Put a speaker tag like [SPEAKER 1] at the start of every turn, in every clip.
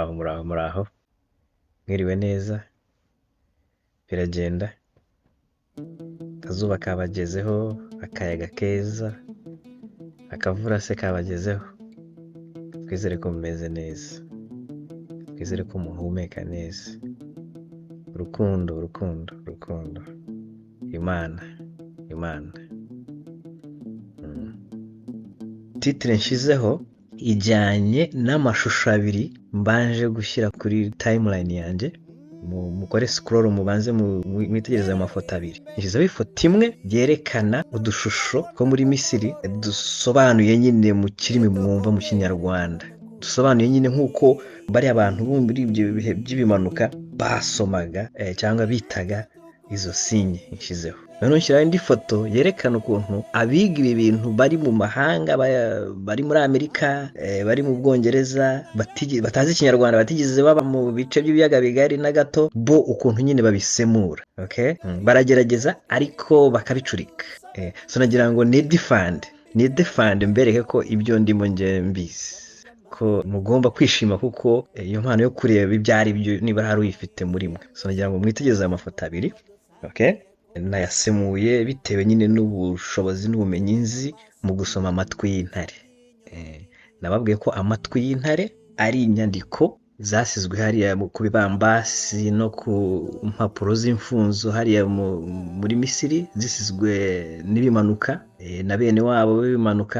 [SPEAKER 1] muraho mwiriwe neza biragenda akazuba kabagezeho akayaga keza akavura se kabagezeho twizere ko mumeze neza twizere ko muhumeka neza urukundo imana titire nshizeho ijyanye n'amashusho abiri mbanje gushyira kuri timeline yanjye mukore scroll mubanze mwitegereze amafoto abiri nshyizeho ifoto imwe yerekana udushusho two muri Misiri dusobanuye nyine mu kirimi mwumva mu kinyarwanda dusobanuye nyine nk'uko bari abantu bo muri ibyo bihe by'ibimanuka basomaga cyangwa bitaga izo sinye nshyizeho none nshyiraho indi foto yerekana ukuntu abiga ibi bintu bari mu mahanga bari muri Amerika bari mu Bwongereza batazi ikinyarwanda batigeze baba mu bice by'ibiyaga bigari na gato bo ukuntu nyine babisemura okay baragerageza ariko bakabicurika so nagira ngo ni defend mbereke ko ibyo ndimo nge mbizi ko mugomba kwishima kuko iyo mpano yo kureba ibyari byo niba hari uyifite muri mwe so nagira ngo mwitegereze amafoto abiri okay nayasemuye bitewe nyine n'ubushobozi n'ubumenyi nzi mu gusoma amatwi y'intare nababwiye ko amatwi y'intare ari inyandiko zasizwe hariya ku bibambasi no ku mpapuro z'imfunzo hariya muri Misiri zisizwe n'ibimanuka na bene wabo b'ibimanuka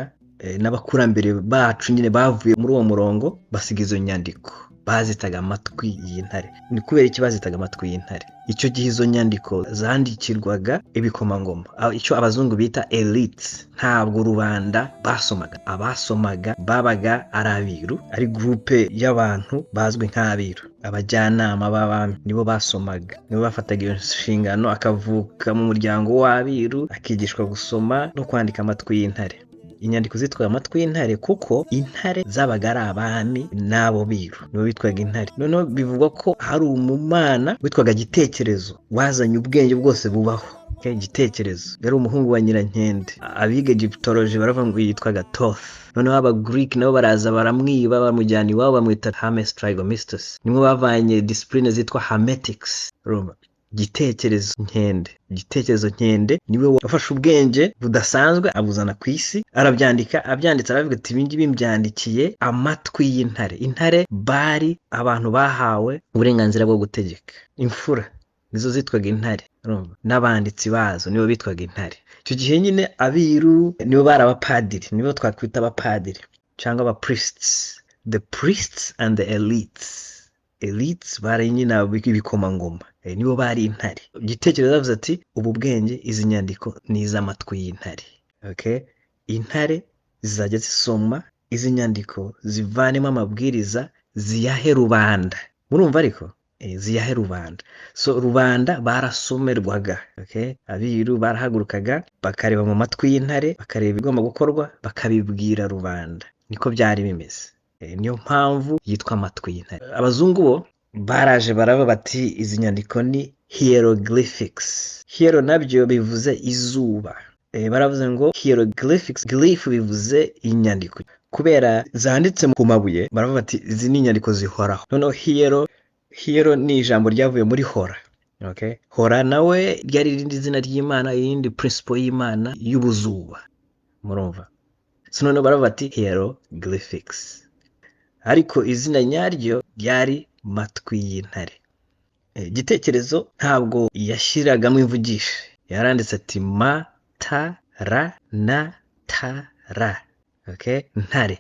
[SPEAKER 1] n'abakurambere bacu nyine bavuye muri uwo murongo basiga izo nyandiko bazitaga amatwi y'intare ni kubera iki bazitaga amatwi y'intare icyo gihe izo nyandiko zandikirwaga ibikomangoma icyo abazungu bita elite ntabwo rubanda abasomaga babaga ari abiru ari groupe y'abantu bazwi nk'abiru abajyanama b'abami nibo basomaga nibo bafataga iyo nshingano akavuka mu muryango w'abiru akigishwa gusoma no kwandika amatwi y'intare inyandiko zitwa amatwi y'intare kuko intare zabaga ari abami n'abo biru nibo bitwaga intare noneho bivugwa ko hari umumana witwaga Gitekerezo wazanye ubwenge bwose bubaho Gitekerezo yari umuhungu wa Nyirankende abiga Egyptology baravuga ngo yitwaga Thoth noneho aba Greek nabo baraza baramwiba bamujyana iwabo bamwita Hermes Trismegistus nimwe bavanye discipline zitwa Hermetics Roma Gitekerezo nkende niwe wafashe ubwenge budasanzwe abuzana ku isi abyanditse aravuga ati ibi ngibi mbyandikiye amatwi y'intare intare bari abantu bahawe uburenganzira bwo gutegeka imfura nizo zitwaga intare n'abanditsi bazo nibo bitwaga intare icyo gihe nyine abiru nibo bari abapadiri nibo twakwita abapadiri cyangwa aba priests the priests and the elites bari nyine ibikomangoma nibo bari intare Gitekerezo avuze ati ubu bwenge izi nyandiko ni iz'amatwi y'intare okay intare zizajya zisoma izi nyandiko zivanemo amabwiriza ziyahe rubanda murumva ariko ziyahe rubanda so rubanda barasomerwaga okay abiru barahagurukaga bakareba mu matwi y'intare bakareba igomba gukorwa bakabibwira rubanda niko byari bimeze niyo mpamvu yitwa amatwi y'intare abazungu bo baraje baraba bati izi nyandiko ni hieroglyphics hiero nabyo bivuze izuba baravuze ngo hieroglyphics glyph bivuze inyandiko kubera zanditse ku mabuye baravuga bati izi ni inyandiko zihoraho noneho hiero ni ijambo ryavuye muri hora okay hora nawe ryari irindi zina ry'Imana irindi principle y'Imana y'ubuzuba murumva so noneho baravuga bati hieroglyphics ariko izina nyaryo ryari matwi y'intare Gitekerezo ntabwo yashyiragamo imvugisha yaranditse ati ma ta ra na ta ra okay ntare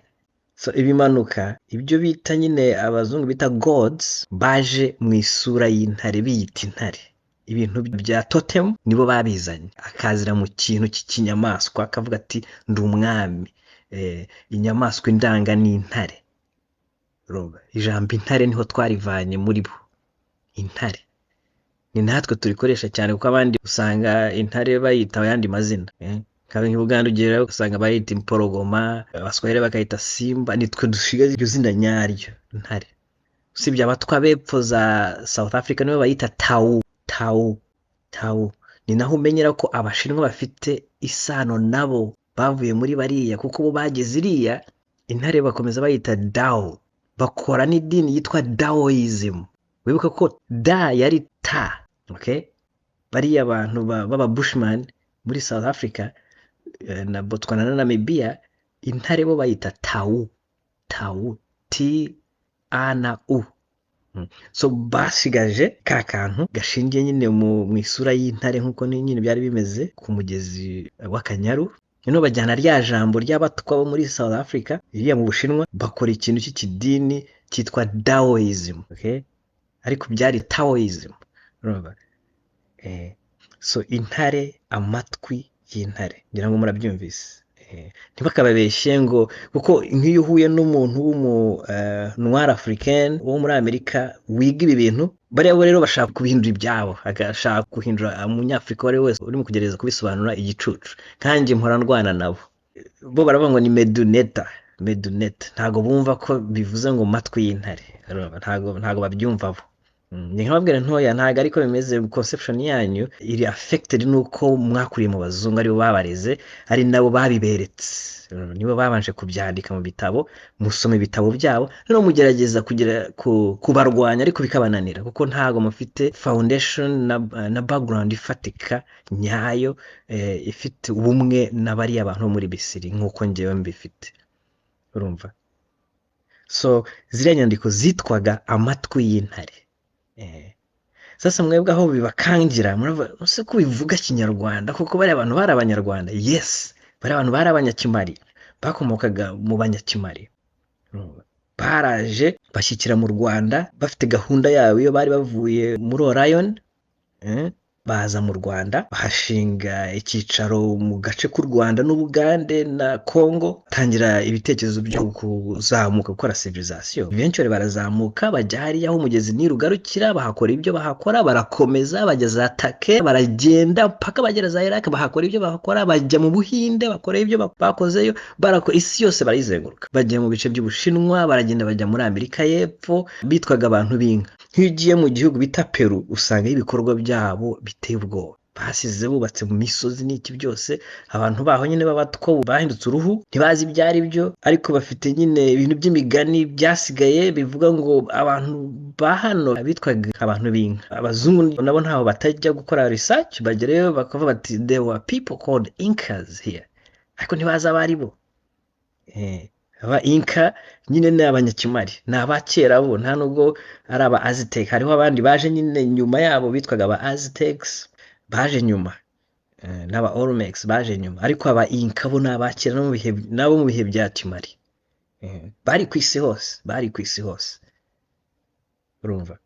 [SPEAKER 1] so ibimanuka ibyo bita nyine abazungu bita gods baje mu isura y'intare biyita intare ibintu bya totem nibo babizanye akazira mu kintu cy'inyamaswa akavuga ati ndi umwami inyamaswa indanga ni intare ijambo intare niho twarivanye muri bo intare ni natwe turikoresha cyane kuko abandi usanga intare bayita ayandi mazina kabe nk'Uganda ugera usanga bayita imporogoma abaswahili bakayita simba nitwe dushigaje iryo zina nyaryo intare usibye abatwa bepfo za South Africa nibo bayita tau ni naho umenyera ko abashinwa bafite isano nabo bavuye muri bariya kuko bo bageze iriya intare bakomeza bayita dao bakora n'idini yitwa Daoism. Wibuka ko da yari ta, okay? Bariya abantu baba Bushman muri South Africa na Botswana na Namibia, intare bo bayita tau, T A na U. So basigaje ka kantu gashingiye nyine mu isura y'intare nk'uko nyine byari bimeze ku mugezi w'Akanyaru. Noneho bajyana rya jambo ry'abatwa bo muri South Africa iriya mu Bushinwa, bakora ikintu cy'ikidini cyitwa Daoism, okay? Ariko byari Taoism, urumva? So intare, amatwi y'intare, ngira ngo murabyumvise. Ntibakababeshye ngo kuko nk'iyo uhuye n'umuntu noir africain wo muri Amerika wiga ibi bintu, bariya bo rero bashaka kubihindura ibyabo, agashaka guhindura umunyafrika wari wese urimo kugereza kubisobanura igicucu, kandi mpora ndwana nabo. Bo baravuga ngo ni meduneta, ntago bumva ko bivuze ngo matwi y'intare, ntago babyumva bo. Ni nkababwira ntoya, ntago ariko bimeze. Conception yanyu iri affected nuko mwakuriye mu bazungu, aribo babareze, ari nabo babiberetse, nibo babanje kubyandika mu bitabo, musome ibitabo byabo, no mugerageza kugira kubarwanya, ariko bikabananira kuko ntago mufite foundation na background ifatika nyayo, ifite ubumwe n'abari abantu muri Bisiri nkuko ngewe mbifite, urumva? So ziriya nyandiko zitwaga amatwi y'intare. Sasa mwebwe aho bibakangira muravuga se ko bivuga Kinyarwanda kuko bari abantu bari abanyarwanda. Yes, bari abantu bari abanyakimari, bakomokaga mu banyakimari, baraje bashyikira mu Rwanda bafite gahunda yabo. Iyo bari bavuye muri Orion, baza mu Rwanda bahashinga icyicaro mu gace k'u Rwanda n'Ubugande na Congo, tangira ibitekerezo byo kuzamuka gukora civilization. Eventually barazamuka bajya hariya aho umugezi Nili ugarukira, bahakora ibyo bahakora, barakomeza bageza Take, baragenda paka bagera za Iraq, bahakora ibyo bahakora, bajya mu Buhinde bakora ibyo bakozeyo, barakora isi yose barayizenguruka, bajya mu bice by'Ubushinwa, baragenda bajya muri Amerika y'Epfo, bitwaga abantu b'inka. Nk'iyo ugiye mu gihugu bita Peru usanga ibikorwa byabo biteye ubwoba, basize bubatse mu misozi n'iki byose. Abantu baho nyine b'abatwa bahindutse uruhu, ntibazi ibyo ari byo, ariko bafite nyine ibintu by'imigani byasigaye bivuga ngo abantu ba hano bitwaga abantu b'inka. Abazungu nabo ntaho batajya gukora research, bagereyo bakavuga bati there were people called Incas here, ariko ntibazi abari bo. Aba Inca nyine ni abanyakimari, ni abakera bo, nta nubwo ari aba Aztec. Hariho abandi baje nyine nyuma yabo bitwaga aba Aztecs, baje nyuma, n'aba Olmecs baje nyuma, ariko aba Inca bo ni abakera nabo mu bihe bya kimari, bari ku isi hose, urumva?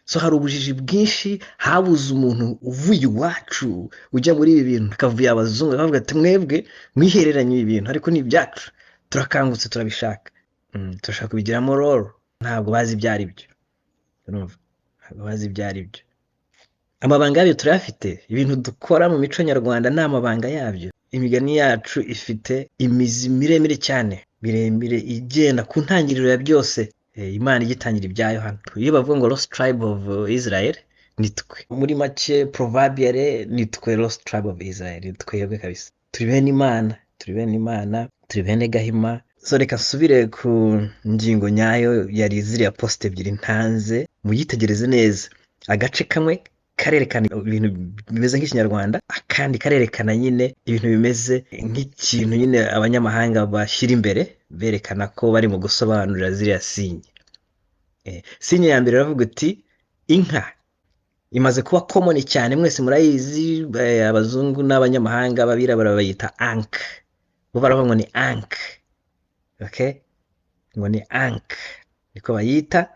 [SPEAKER 1] So hari ubujiji bwinshi, habuze umuntu uvuye iwacu ujya muri ibi bintu akavuye abazungu akavuga ati mwebwe mwihereranye ibi bintu, ariko ni ibyacu, turakangutse, turabishaka, turashaka kubigiramo role. Ntabwo bazi ibyo ari byo, urumva? Ntabwo bazi ibyo ari byo. Amabanga yabyo turayafite, ibintu dukora mu mico nyarwanda ni amabanga yabyo. Imigani yacu ifite imizi miremire cyane, miremire igenda ku ntangiriro ya byose. Imana igitangira ibyayo hano. Iyo bavuga ngo lost tribe of Israel, nitwe. Muri make proverbially nitwe lost tribe of Israel, twebwe kabisa. Turi bene Imana, turi bene Gahima. So reka nsubire ku ngingo nyayo yari ziriya post ebyiri ntanze, muyitegereze neza. Agace kamwe karerekana ibintu bimeze nk'ikinyarwanda, akandi karerekana nyine ibintu bimeze nk'ikintu nyine abanyamahanga bashyira imbere, berekana ko bari mu gusobanurira ziriya sinye. Sinye ya mbere iravuga iti inka imaze kuba common cyane, mwese murayizi, abazungu n'abanyamahanga babirabura bayita ankh, bo baravuga ngo ni ankh, okay? Ngo ni ankh niko bayita,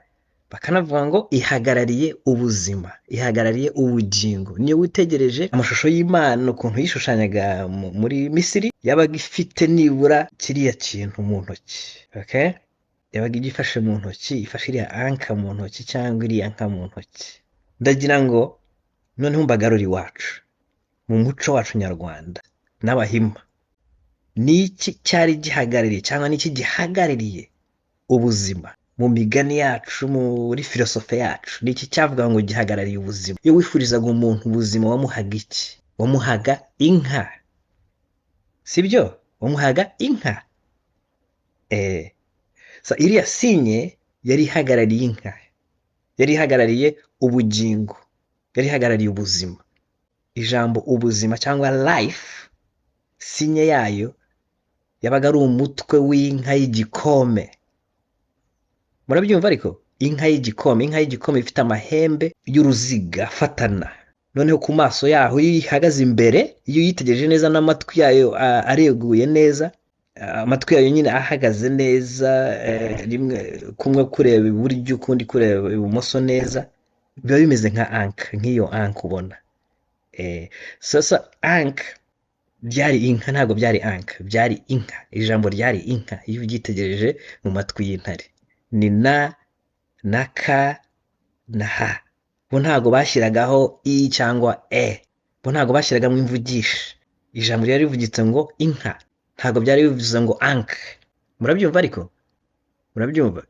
[SPEAKER 1] bakanavuga ngo ihagarariye ubuzima, ihagarariye ubugingo. Niyo witegereje amashusho y'Imana ukuntu yishushanyaga muri Misiri, yabaga ifite nibura kiriya kintu mu ntoki, okay? Yabaga igifashe mu ntoki, ifashe iriya anka mu ntoki cyangwa iriya nka mu ntoki. Ndagira ngo noneho mbagarure iwacu mu muco wacu nyarwanda n'Abahima, niki cyari gihagarariye cyangwa niki gihagarariye ubuzima mu migani yacu, muri filosofe yacu? Niki cyavuga ngo gihagarariye ubuzima? Iyo wifurizaga umuntu ubuzima wamuhaga iki? Wamuhaga inka, sibyo? Wamuhaga inka. iriya sinye yari ihagarariye inka, yari ihagarariye ubugingo, yari ihagarariye ubuzima. Ijambo ubuzima cyangwa life, sinye yayo yabaga ari umutwe w'inka y'igikome. Murabyumva ariko inka y'igikome ifite amahembe y'uruziga afatana, noneho ku maso yaho iyo ihagaze imbere, iyo uyitegereje neza n'amatwi yayo areguye neza, amatwi yayo nyine ahagaze neza, rimwe kumwe kureba iburyo ukundi kureba ibumoso neza, biba bimeze nka anka, nk'iyo anka ubona. Sasa anka byari inka, ntabwo byari anka, byari inka. Ijambo ryari inka iyo uryitegereje mu matwi y'intare. Ni na ka na ha, bo ntabwo bashyiragaho i cyangwa bo ntabwo bashyiragamo imvugisha. Ijambo ryari rivugitse ngo inka, ntabwo byari bivuze ngo anka. Murabyumva ariko? Murabyumva?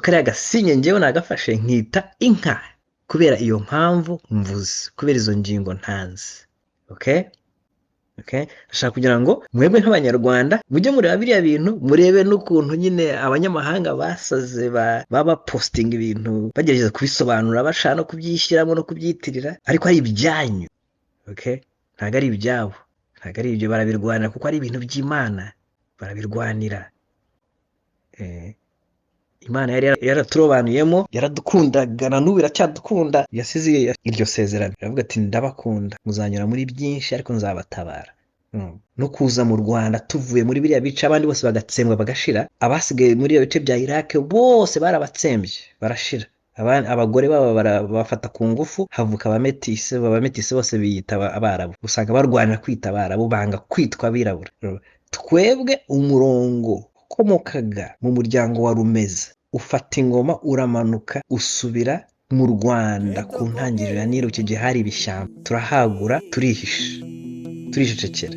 [SPEAKER 1] Kariya gasinye njyewe nagafashe nkita inka kubera iyo mpamvu mvuze, kubera izo ngingo ntanze. Okay? Ndashaka kugira ngo mwebwe nk'abanyarwanda mujye mureba biriya bintu, murebe n'ukuntu nyine abanyamahanga basaze baba postinga ibintu bagerageza kubisobanura, bashaka no kubyishyiramo no kubyitirira, ariko ari ibyanyu. Ntabwo ari ibyabo, ntabwo ari ibyo. Barabirwanira kuko ari ibintu by'Imana, barabirwanira. Imana yari yaraturobanuyemo, yaradukundaga, na n'ubu iracyadukunda. Yasize iryo sezerano, iravuga ati ndabakunda, muzanyura muri byinshi ariko nzabatabara. No kuza mu Rwanda tuvuye muri biriya bice, abandi bose bagatsembwa bagashira, abasigaye muri iyo bice bya Iraq bose barabatsembye barashira. Abagore babo bafata ku ngufu, havuka abametisi bose biyita abarabu. Usanga barwanira kwita abarabu, banga kwitwa abirabura. Twebwe umurongo ukomokaga mu muryango wa Rumeza, ufata ingoma uramanuka usubira mu Rwanda ku ntangiriro ya Nile. Icyo gihe hari ibishyamba, turahagura turicecekera.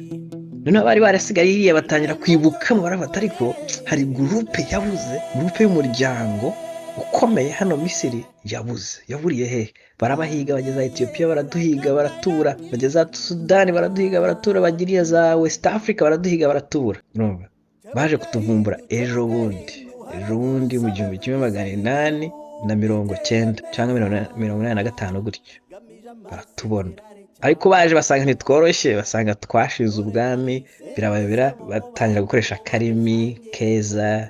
[SPEAKER 1] Noneho bari barasigaye iriya batangira kwibuka mu barafata, ariko hari gurupe yabuze, gurupe y'umuryango ukomeye hano Misiri yaburiye hehe? Barabahiga, bageza Ethiopia baraduhiga baratura, bageza Sudani baraduhiga baratura, bagiriye za West Africa baraduhiga baratura. Baje kutuvumbura ejo bundi mu 1890 cyangwa 1895 gutyo, baratubona. Ariko baje basanga ntitworoshye, basanga twashize ubwami, birabayobera, batangira gukoresha akarimi keza.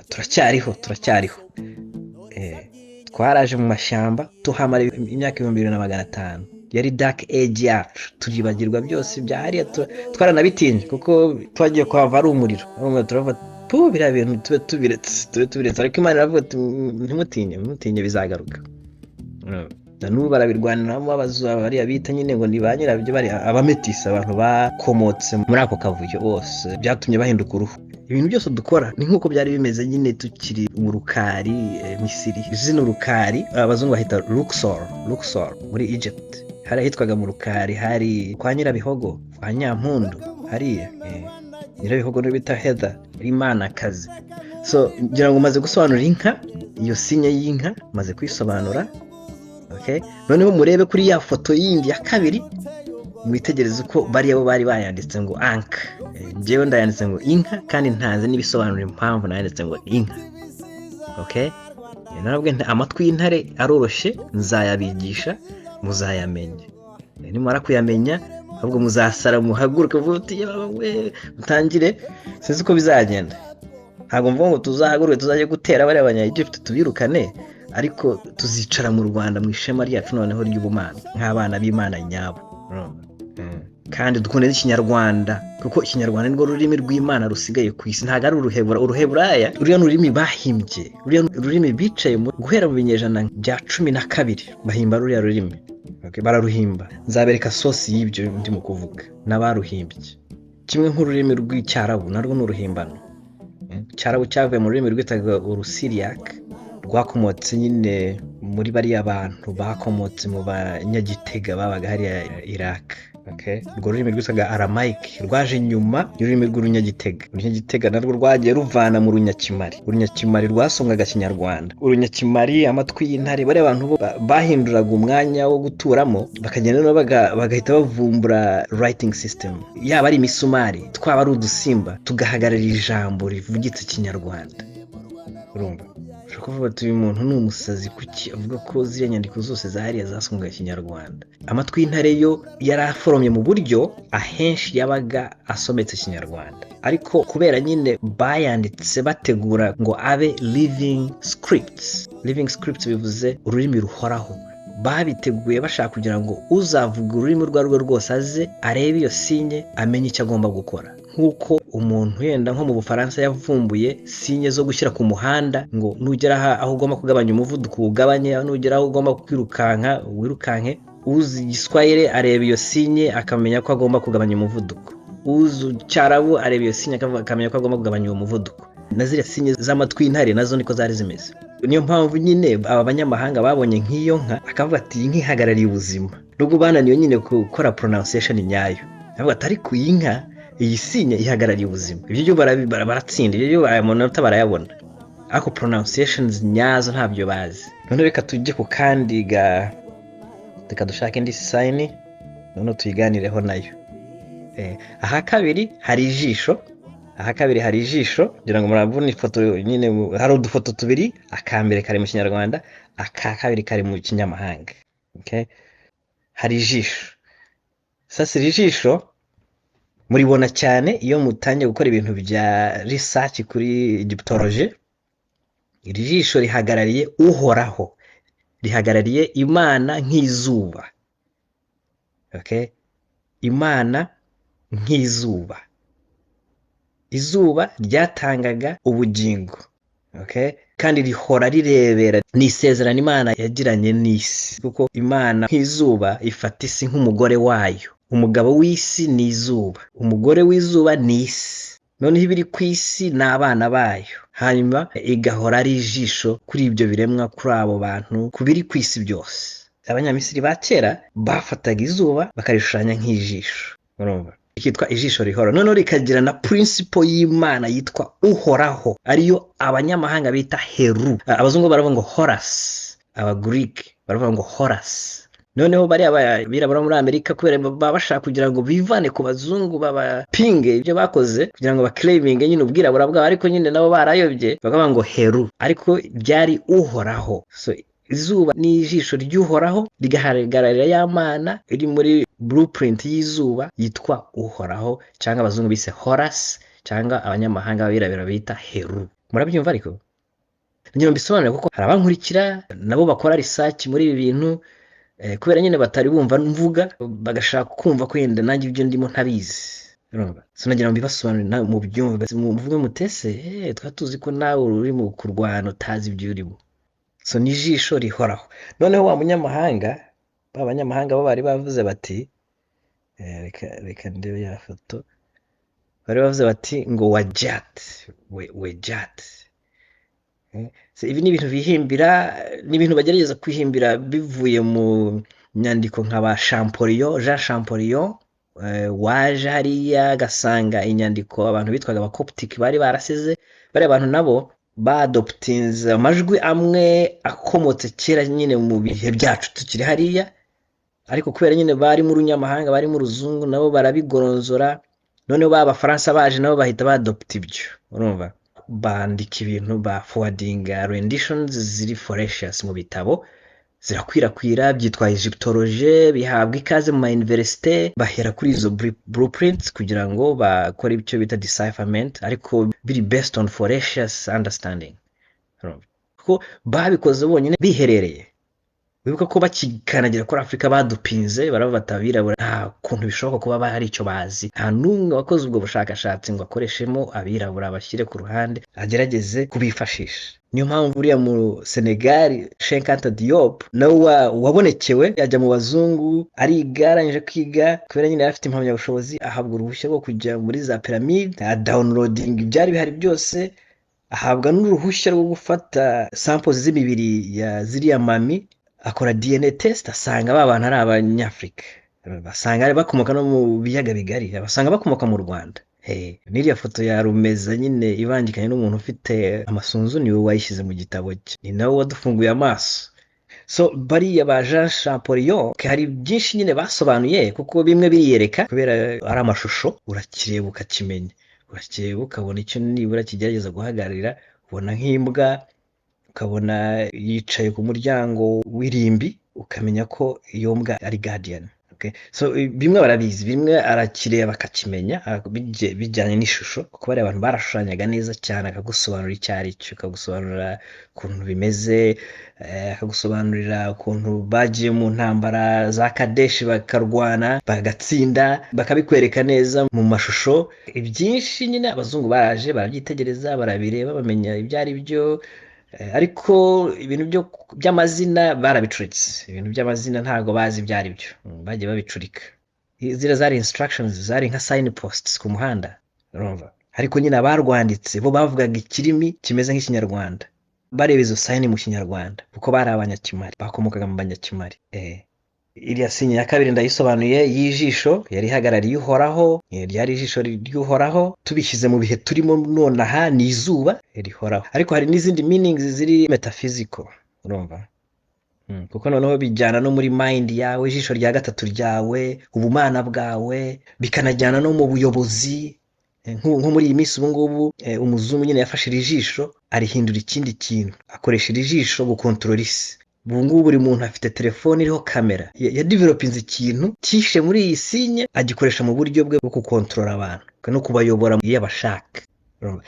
[SPEAKER 1] Turacyariho. Twaraje mu mashyamba tuhamara imyaka 2500. Yari dark age yacu, turibagirwa byose bya hariya. Twaranabitinye kuko twagiye kuhava ari umuriro. Turavuga biriya bintu tube tubiretse, ariko Imana iravuga ati ntimutinye bizagaruka. Na n'ubu barabirwaniramo, abazuba bariya bita nyine ngo ni ba nyirabyo, bari abametisi, abantu bakomotse muri ako kavuyo bose, byatumye bahinduka uruhu. Ibintu byose dukora ni nk'uko byari bimeze nyine tukiri mu Rukari, Misiri. Zino Rukari abazungu bahita Luxor muri Egypt. Hari ahitwaga mu Rukari, hari kwa Nyirabihogo, kwa Nyampundu hariya. Nyirabihogo no bita Heather, Imanakazi. Ngira ngo maze gusobanura inka, iyo sinye y'inka maze kwisobanura. Noneho murebe kuri ya foto yindi ya kabiri, mwitegereze uko bariya bo bari bayanditse ngo anka. Njyewe ndayanditse ngo inka, kandi ntazi n'ibisobanura impamvu nayanditse ngo inka. Narabwe amatwi y'intare aroroshye, nzayabigisha muzayamenya. Nimara kuyamenya ahubwo muzasara, muhaguruke vuba mutangire. Sinzi uko bizagenda, ntabwo mvuga ngo tuzahaguruke tuzajye gutera bariya abanya-Egypt tubirukane, ariko tuzicara mu Rwanda mu ishema ryacu noneho ry'ubumana, nk'abana b'Imana nyabo. Kandi dukunde n'Ikinyarwanda, kuko Ikinyarwanda nirwo rurimi rw'Imana rusigaye ku isi, ntabwo ari uruheburaya. Ruriya n'ururimi bahimbye, ruriya n'ururimi bicaye guhera mu binyejana bya 12 bahimba ruriya rurimi. Bararuhimba, nzabereka sosi y'ibyo ndimo kuvuga n'abaruhimbye. Kimwe nk'ururimi rw'Icyarabu narwo n'uruhimbano. Icyarabu cyavuye mu rurimi rwitaga Urusiriac, rwakomotse nyine muri bariya abantu bakomotse mu banyagitega babaga hariya Iraq. Okay. Urwo rurimi rwitwaga Aramaic rwaje nyuma y'ururimi rw'urunyagitega. Urunyagitega narwo rwagiye ruvana mu runyakimari. Urunyakimari rwasomwaga Kinyarwanda. Urunyakimari, amatwi y'intare, bari abantu bo bahinduraga umwanya wo guturamo, bakagenda no bagahita bavumbura writing system. Yaba ari imisumari, twaba ari udusimba, tugahagararira ijambo rivugitse Kinyarwanda. Urumva? Ushobora kuvuga ati uyu muntu ni umusazi kuki avuga ko ziriya nyandiko zose zahariya zasomwaga Kinyarwanda. Amatwi y'intare yo yari aforomye mu buryo ahenshi yabaga asometse Kinyarwanda, ariko kubera nyine bayanditse bategura ngo abe living scripts. Living scripts bivuze ururimi ruhoraho. Babiteguye bashaka kugira ngo uzavuga ururimi rwo rwose aze arebe iyo sinye amenye icyo agomba gukora. Nk'uko umuntu yenda nko mu Bufaransa yavumbuye sinye zo gushyira ku muhanda ngo nugera aho ugomba kugabanya umuvuduko ugabanye, nugera aho ugomba kwirukanka wirukanke. Uzi Igiswahili areba iyo sinye akamenya ko agomba kugabanya umuvuduko. Uzi Cyarabu areba iyo sinye akamenya ko agomba kugabanya uwo muvuduko. Na ziriya sinye z'amatwi y'intare nazo niko zari zimeze. Niyo mpamvu nyine aba banyamahanga babonye nk'iyo nka akavuga ati iyi nka ihagarariye ubuzima. Nubwo bananiwe nyine gukora pronunciation nyayo, avuga ati ariko iyi nka iyi sinye ihagarariye ubuzima. Ibyo baratsinda, ibyo amanota barayabona, ariko pronunciations nyazo ntabyo bazi. None reka tujye ku kandi reka dushake indi sign none tuyiganireho nayo. Aha kabiri hari ijisho. Kugira ngo murabone ifoto nyine hari udufoto tubiri, akambere kari mu Kinyarwanda, aka kabiri kari mu Kinyamahanga. Okay? Hari ijisho. Sasa ijisho muribona cyane iyo mutangiye gukora ibintu bya research kuri Egyptology. Iri jisho rihagarariye uhoraho, rihagarariye Imana nk'izuba. Okay? Imana nk'izuba. Izuba ryatangaga ubugingo. Okay? Kandi rihora rirebera n'isezerano Imana yagiranye n'isi, kuko Imana nk'izuba ifata isi nk'umugore wayo. Umugabo w'isi ni izuba, umugore w'izuba ni isi, noneho ibiri ku isi ni abana bayo. Hanyuma igahora ari ijisho kuri ibyo biremwa, kuri abo bantu, ku biri ku isi byose. Abanyamisiri ba kera bafataga izuba bakarishushanya nk'ijisho. Urumva? Ikitwa ijisho rihora. Noneho rikagira na principle y'Imana yitwa uhoraho, ariyo abanyamahanga bita Heru. Abazungu baravuga ngo Horus, aba Greek baravuga ngo Horus. Noneho bari abirabura muri Amerika kubera baba bashaka kugira ngo bivane ku bazungu babapinge ibyo bakoze, kugira ngo baclaiming nyine ubwirabura bwabo, ariko nyine nabo barayobye bakavuga ngo Heru, ariko byari uhoraho. So izuba ni ijisho ry'uhoraho rigahagararira ya Mana iri muri blueprint y'izuba yitwa uhoraho, cyangwa abazungu bise Horus, cyangwa abanyamahanga babirabura bita Heru. Murabyumva ariko? Nyine mbisobanure kuko hari abankurikira nabo bakora research muri ibi bintu, kubera nyine batari bumva mvuga bagashaka kumva ko yenda nanjye ibyo ndimo ntabizi. Urumva? So nagira ngo mbibasobanurire mu byumve, muvuge mutese twatuzi ko nawe uri mu kurwana utazi ibyo urimo. So ni ijisho rihoraho. Noneho wa munyamahanga, abanyamahanga bo bari bavuze bati reka ndebe ya foto, bari bavuze bati ngo wajat, wejat. So ibi ni ibintu bihimbira, ni ibintu bagerageza kwihimbira bivuye mu nyandiko nk'aba Champollion, Jean Champollion, waje hariya agasanga inyandiko abantu bitwaga aba Coptic bari barasize. Bari abantu nabo badoptinze amajwi amwe akomotse kera nyine mu bihe byacu tukiri hariya, ariko kubera nyine bari mu runyamahanga, bari mu ruzungu, nabo barabigoronzora. Noneho b'Abafaransa baje nabo bahita badopta ibyo. Urumva? Bandika ibintu ba forwarding renditions ziri forensics mu bitabo, zirakwirakwira, byitwa Egyptology, bihabwa ikaze mu university, bahera kuri izo blueprints kugira ngo bakore icyo bita decipherment, ariko biri based on forensics understanding. Kuko babikoze bonyine biherereye. Wibuka ko bakikanagira kuri Afrika badupinze baravuga abirabura nta kuntu bishoboka kuba bahari icyo bazi. Nta numwe wakoze ubwo bushakashatsi ngo akoreshemo abirabura bashyire ku ruhande agerageze kubifashisha. Niyo mpamvu uriya mu Senegal Cheikh Anta Diop nawe wabonekewe yajya mu bazungu, ariga, arangije kwiga, kubera nyine afite impamyabushobozi ahabwa uruhushya rwo kujya muri za pyramid, downloading ibyari bihari byose, ahabwa n'uruhushya rwo gufata samples z'imibiri ya ziriya mami, akora DNA test asanga ba bantu ari Abanyafrika, basanga ari bakomoka no mu biyaga bigari, basanga bakomoka mu Rwanda. N'iriya foto ya Rumeza nyine ibangikanye n'umuntu ufite amasunzu niwe wayishyize mu gitabo cye, ni nawe wadufunguye amaso. So bariya ba Jean Champollion hari byinshi nyine basobanuye, kuko bimwe biriyereka kubera ari amashusho, urakireba ukakimenya, urakireba ukabona icyo nibura kigerageza guhagararira, ubona nk'imbwa, ukabona yicaye ku muryango w'irimbi, ukamenya ko iyo mbwa ari guardian. So bimwe barabizi, bimwe arakireba akakimenya bijyanye n'ishusho, kuko bariya abantu barashushanyaga neza cyane, akagusobanurira icyo ari cyo, akagusobanurira ukuntu bimeze, akagusobanurira ukuntu bagiye mu ntambara za Kadeshi bakarwana bagatsinda, bakabikwereka neza mu mashusho. Ibyinshi nyine abazungu baraje barabyitegereza, barabireba, bamenya ibyo ari byo. Ariko ibintu by'amazina barabicuritse, ibintu by'amazina ntabwo bazi ibyo ari byo, bagiye babicurika. Ziriya zari instructions, zari nka signposts ku muhanda, urumva. Ariko nyine abarwanditse bo bavugaga ikirimi kimeze nk'ikinyarwanda, bareba izo sign mu kinyarwanda, kuko bari abanyakimari, bakomokaga mu banyakimari. Iriya sinye ya kabiri ndayisobanuye, y'ijisho yari ihagarariye uhoraho, ryari ijisho ry'uhoraho. Tubishyize mu bihe turimo nonaha, ni izuba rihoraho. Ariko hari n'izindi meanings ziri metaphysical, urumva. Kuko noneho bijyana no muri mind yawe, ijisho rya gatatu ryawe, ubumana bwawe, bikanajyana no mu buyobozi. Nko muri iyi minsi ubu ngubu umuzungu nyine yafashe iri jisho arihindura ikindi kintu, akoresha iri jisho gukontorora isi. Ubu ngubu buri muntu afite telefone iriho kamera, yadevelopinze ikintu kishe muri iyi sinye, agikoresha mu buryo bwe bwo gukontorora abantu no kubayobora iyo abashaka.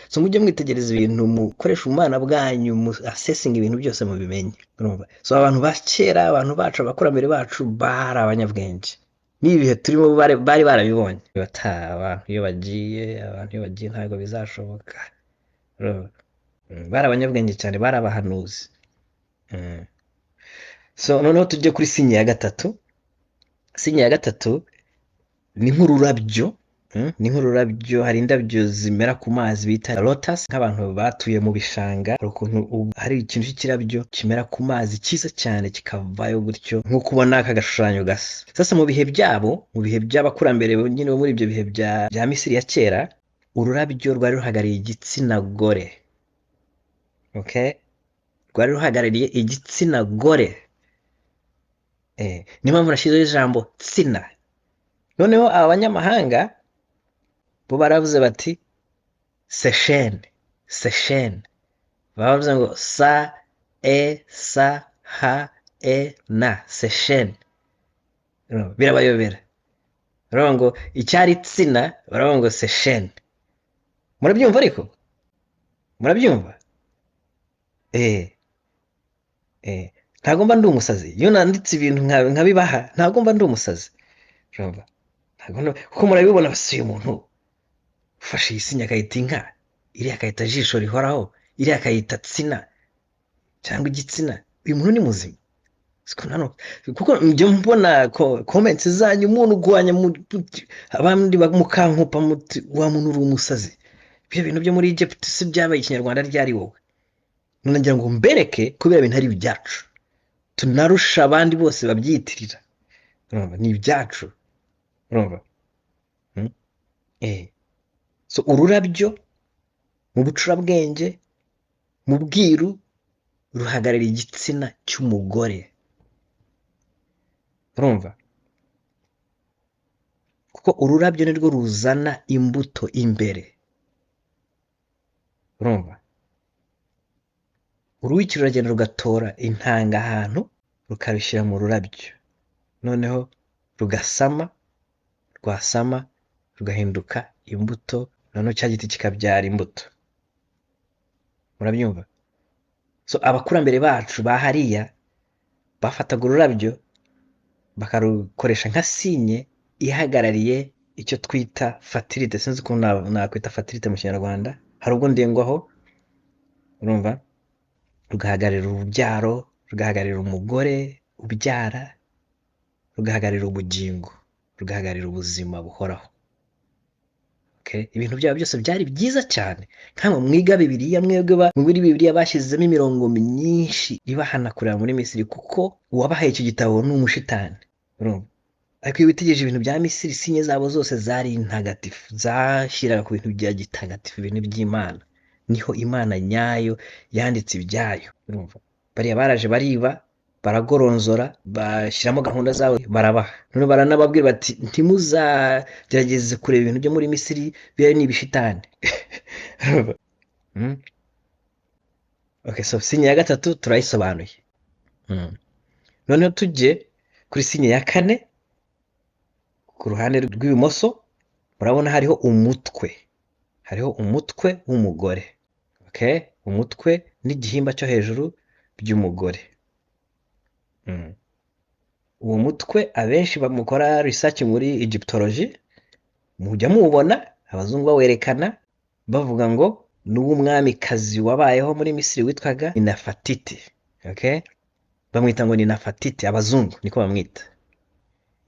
[SPEAKER 1] So mujye mwitegereza ibintu, mukoresha ubumana bwanyu, mu assessing ibintu byose mubimenye. So abantu ba kera, abantu bacu, abakurambere bacu bari abanyabwenge, n'ibihe turimo bari barabibonye. Abantu iyo bagiye ntabwo bizashoboka. Bari abanyabwenge cyane, bari abahanuzi. So noneho tujye kuri sinye ya gatatu. Sinye ya gatatu ni nk'ururabyo, hari indabyo zimera ku mazi bita lotus. Nk'abantu batuye mu bishanga, hari ikintu cy'ikirabyo kimera ku mazi cyiza cyane, kikavayo gutyo nk'uko ubona aka gashushanyo gasa. Sasa mu bihe byabo, mu bihe by'abakurambere nyine muri ibyo bihe bya Misiri ya kera, ururabyo rwari ruhagarariye igitsina gore. Rwari ruhagarariye igitsina gore. Niyo mpamvu nashyizeho ijambo tsina. Noneho abanyamahanga bo baravuze bati sesheni, baravuze ngo sa ha na sesheni. Birabayobera, baravuga ngo icyari tsina, baravuga ngo sesheni. Murabyumva ariko? Murabyumva? Ntabwo mba ndi umusazi iyo nanditse ibintu nkabibaha, ntabwo mba ndi umusazi, kuko murabibona. Basuye umuntu ufashe iyi sinya akayita inka, iriya akayita jisho rihoraho, iriya akayita tsina cyangwa igitsina. Uyu muntu ni muzima, kuko njye mbona comments zanyu, umuntu ugwanya abandi mukankupa muti wa muntu uri umusazi. Ibyo bintu byo muri Egypt si byabaye ikinyarwanda ryari wowe? Ngira ngo mbereke kubera ibintu ari ibyacu, tunarusha abandi bose babyitirira. Ni ibyacu. So ururabyo mu bucurabwenge, mu bwiru, ruhagarariye igitsina cy'umugore. Urumva? Kuko ururabyo nirwo ruzana imbuto imbere. Urumva? Uruwiki ruragenda rugatora intanga ahantu, rukarushyira mu rurabyo, noneho rugasama, rwasama rugahinduka imbuto, noneho cya giti kikabyara imbuto. Murabyumva? So abakurambere bacu bahariya bafataga ururabyo bakarukoresha nka sinye ihagarariye icyo twita fertilité. Sinzi ukuntu nakwita fertilité mu kinyarwanda, hari ubwo ndengwaho. Urumva? Rugahagararira urubyaro, rugahagararira umugore ubyara, rugahagararira ubugingo, rugahagararira ubuzima buhoraho. Ibintu byabo byose byari byiza cyane. Nkamwe mwiga Bibiliya, mwebwe muri Bibiliya bashyizemo imirongo myinshi ibahana kureba muri Misiri, kuko uwabahaye icyo gitabo ni umushitani. Urumva? ariko iyo witegereje ibintu bya Misiri sinye zabo zose zari ntagatifu, zashyiraga ku bintu bya gitagatifu, ibintu by'Imana. Niho Imana nyayo yanditse ibyayo, urumva. Bariya baraje bariba, baragoronzora, bashyiramo gahunda zabo, barabaha. None baranababwira bati ntimuzagerageze kureba ibintu byo muri Misiri, biriya ni ibishitani. Mm. Okay, so sinye ya gatatu turayisobanuye. Noneho tujye kuri sinye ya kane. Ku ruhande rw'ibumoso murabona hariho umutwe, hariho umutwe w'umugore. Okay, umutwe n'igihimba cyo hejuru by'umugore. Uwo mutwe abenshi bamukora research muri Egyptology, mujya muwubona abazungu bawerekana bavuga ngo ni uw'umwamikazi wabayeho muri Misiri witwaga Nefertiti. Okay, bamwita ngo ni Nefertiti, abazungu niko bamwita.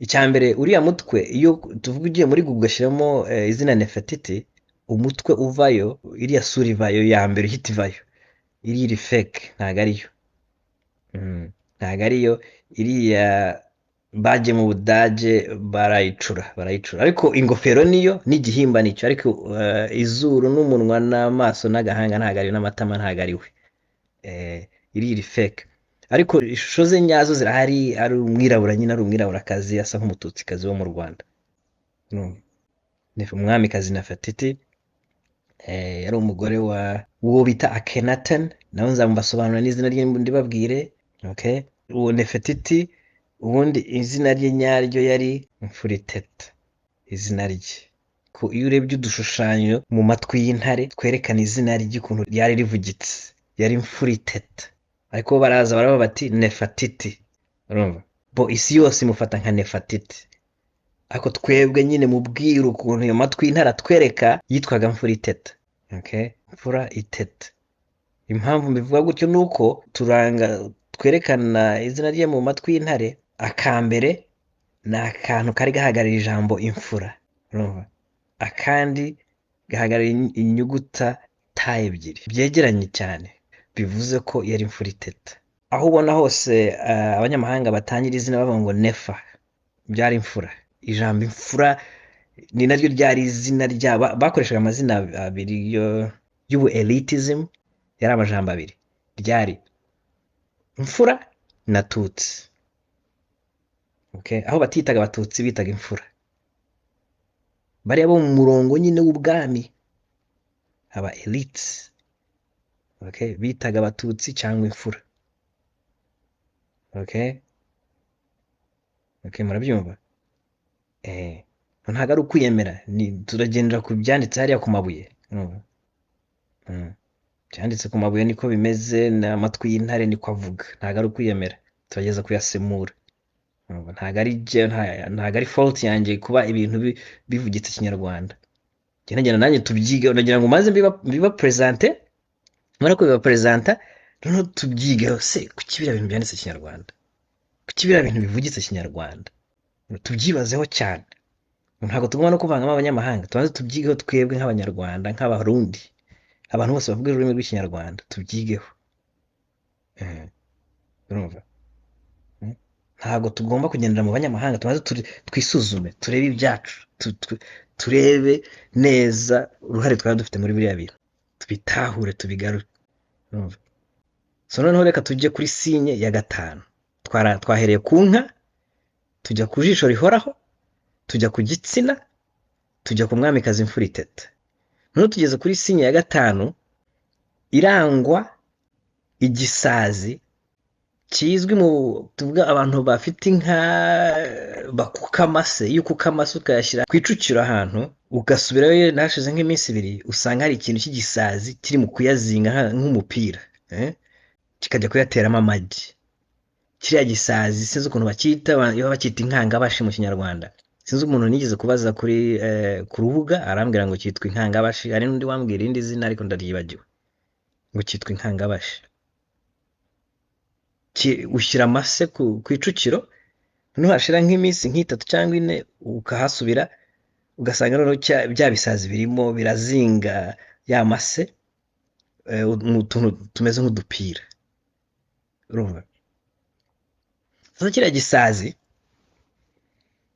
[SPEAKER 1] Icyambere uriya mutwe iyo tuvuga ugiye muri Google ugashyiramo izina Nefertiti, umutwe uvayo, iriya sura ivayo ya mbere ihita ivayo, iri fake, ntago ariyo. Ntago ariyo, iriya baje mu Budage barayicura, ariko ingofero niyo n'igihimba nicyo, ariko izuru n'umunwa n'amaso n'agahanga ntago ari, n'amatama ntago ari we. Iri fake, ariko ishusho ze nyazo zirahari. Ari umwirabura nyine, ari umwiraburakazi asa nk'umututsikazi wo mu Rwanda. Umwamikazi Nefertiti yari umugore w'uwo bita Akhenaten, nawe nzamubasobanurira n'izina rye ndibabwire. Okay, uwo Nefertiti ubundi izina rye nyaryo yari Mfuriteta, izina rye. Iyo urebye udushushanyo mu matwi y'intare twerekana izina rye ukuntu ryari rivugitse, yari Mfuriteta. Ariko baraza baravuga bati Nefertiti, urumva, bo isi yose imufata nka Nefertiti, ariko twebwe nyine mu bwiru ukuntu iyo matwi y'intare atwereka yitwaga Mfuriteta. Okay, Mfura iteta. Impamvu mbivuga gutyo nuko twerekana izina rye mu matwi y'intare. Akambere ni akantu kari gahagarara ijambo imfura, urumva, akandi gahagarara inyuguta ta ebyiri byegeranye cyane, bivuze ko yari Mfuriteta. Aho ubona hose abanyamahanga batangira izina bavuga ngo Nefa, byari imfura. Ijambo imfura ni naryo ryari izina ryabo. Bakoreshaga amazina abiri y'ubu elitism, yari amajambo abiri, ryari imfura na tutsi. Okay, aho batitaga abatutsi bitaga imfura. Bariya bo mu murongo nyine w'ubwami, aba elites, okay, bitaga abatutsi cyangwa imfura. Okay, murabyumva. Ntabwo ari ukwiyemera, turagendera ku byanditse hariya ku mabuye. Byanditse ku mabuye niko bimeze, n'amatwi y'intare niko avuga. Ntabwo ari ukwiyemera, turageza kuyasemura. Ntabwo ari fault yanjye kuba ibintu bivugitse Kinyarwanda. Genda nanjye tubyige, nagira ngo maze biba presente, mara ko biba presenta, noneho tubyigeho. Se kuki biriya bintu byanditse Kinyarwanda, kuki biriya bintu bivugitse Kinyarwanda, tubyibazeho cyane. Ntabwo tugomba no kuvangamo abanyamahanga, tubanze tubyigeho twebwe nk'abanyarwanda, nk'abarundi, abantu bose bavuga ururimi rw'Ikinyarwanda, tubyigeho. Urumva, ntabwo tugomba kugendera mu banyamahanga, tubanze twisuzume, turebe ibyacu, turebe neza uruhare twari dufite muri biriya bintu, tubitahure, tubigarure. So noneho reka tujye kuri sinye ya gatanu. Twahereye ku nka, tujya ku jisho rihoraho, tujya ku gitsina, tujya ku mwamikazi Mfuriteta. Noneho tugeze kuri sinye ya gatanu, irangwa igisazi kizwi mu tuvuga abantu bafite inka bakuka amase. Iyo ukuka amase ukayashyira ku icukiro ahantu, ugasubirayo nashize nk'iminsi ibiri, usanga hari ikintu cy'igisazi kiri mu kuyazinga nk'umupira, kikajya kuyateramo amagi. Kiriya gisazi sinzi ukuntu bacyita, bacyita inkangabashi mu Kinyarwanda. Sinzi umuntu nigeze kubaza ku rubuga, arambwira ngo cyitwa inkangabashi. Hari n'undi wambwira irindi zina ariko ndaryibagiwe, ngo cyitwa inkangabashi. Ushyira amase ku icukiro, nuhashira nk'iminsi nk'itatu cyangwa ine, ukahasubira ugasanga noneho bya bisazi birimo birazinga ya mase mu tuntu tumeze nk'udupira. Urumva, sasa kiriya gisazi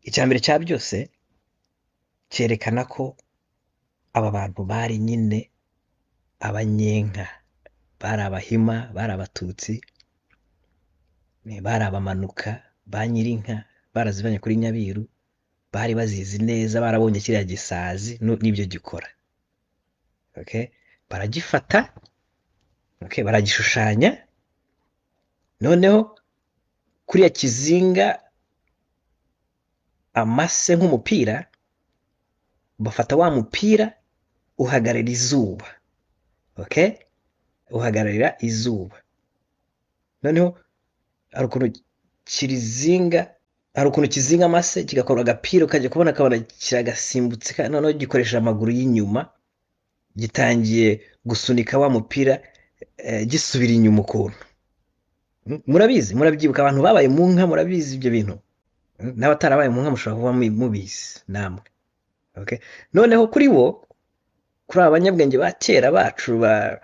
[SPEAKER 1] icyambere cya byose cyerekana ko aba bantu bari nyine abanyenka, bari abahima, bari abatutsi, bari abamanuka, ba nyirinka, barazivanye kuri nyabiru, bari bazizi neza, barabonye kiriya gisazi n'ibyo gikora. Okay? Baragifata, okay, baragishushanya, noneho kuriya kizinga amase nk'umupira, bafata wa mupira uhagararira izuba. Okay? Uhagararira izuba. Noneho hari ukuntu kizinga amase kigakora agapira, ukajya kubona akabona kiragasimbutse, noneho gikoresha amaguru y'inyuma, gitangiye gusunika wa mupira gisubira inyuma ukuntu. Murabizi, murabyibuka abantu babaye mu nka, murabizi ibyo bintu. N'abatarabaye mu nka mushobora kuba mubizi namwe. Okay? Noneho kuri aba banyabwenge ba kera bacu ba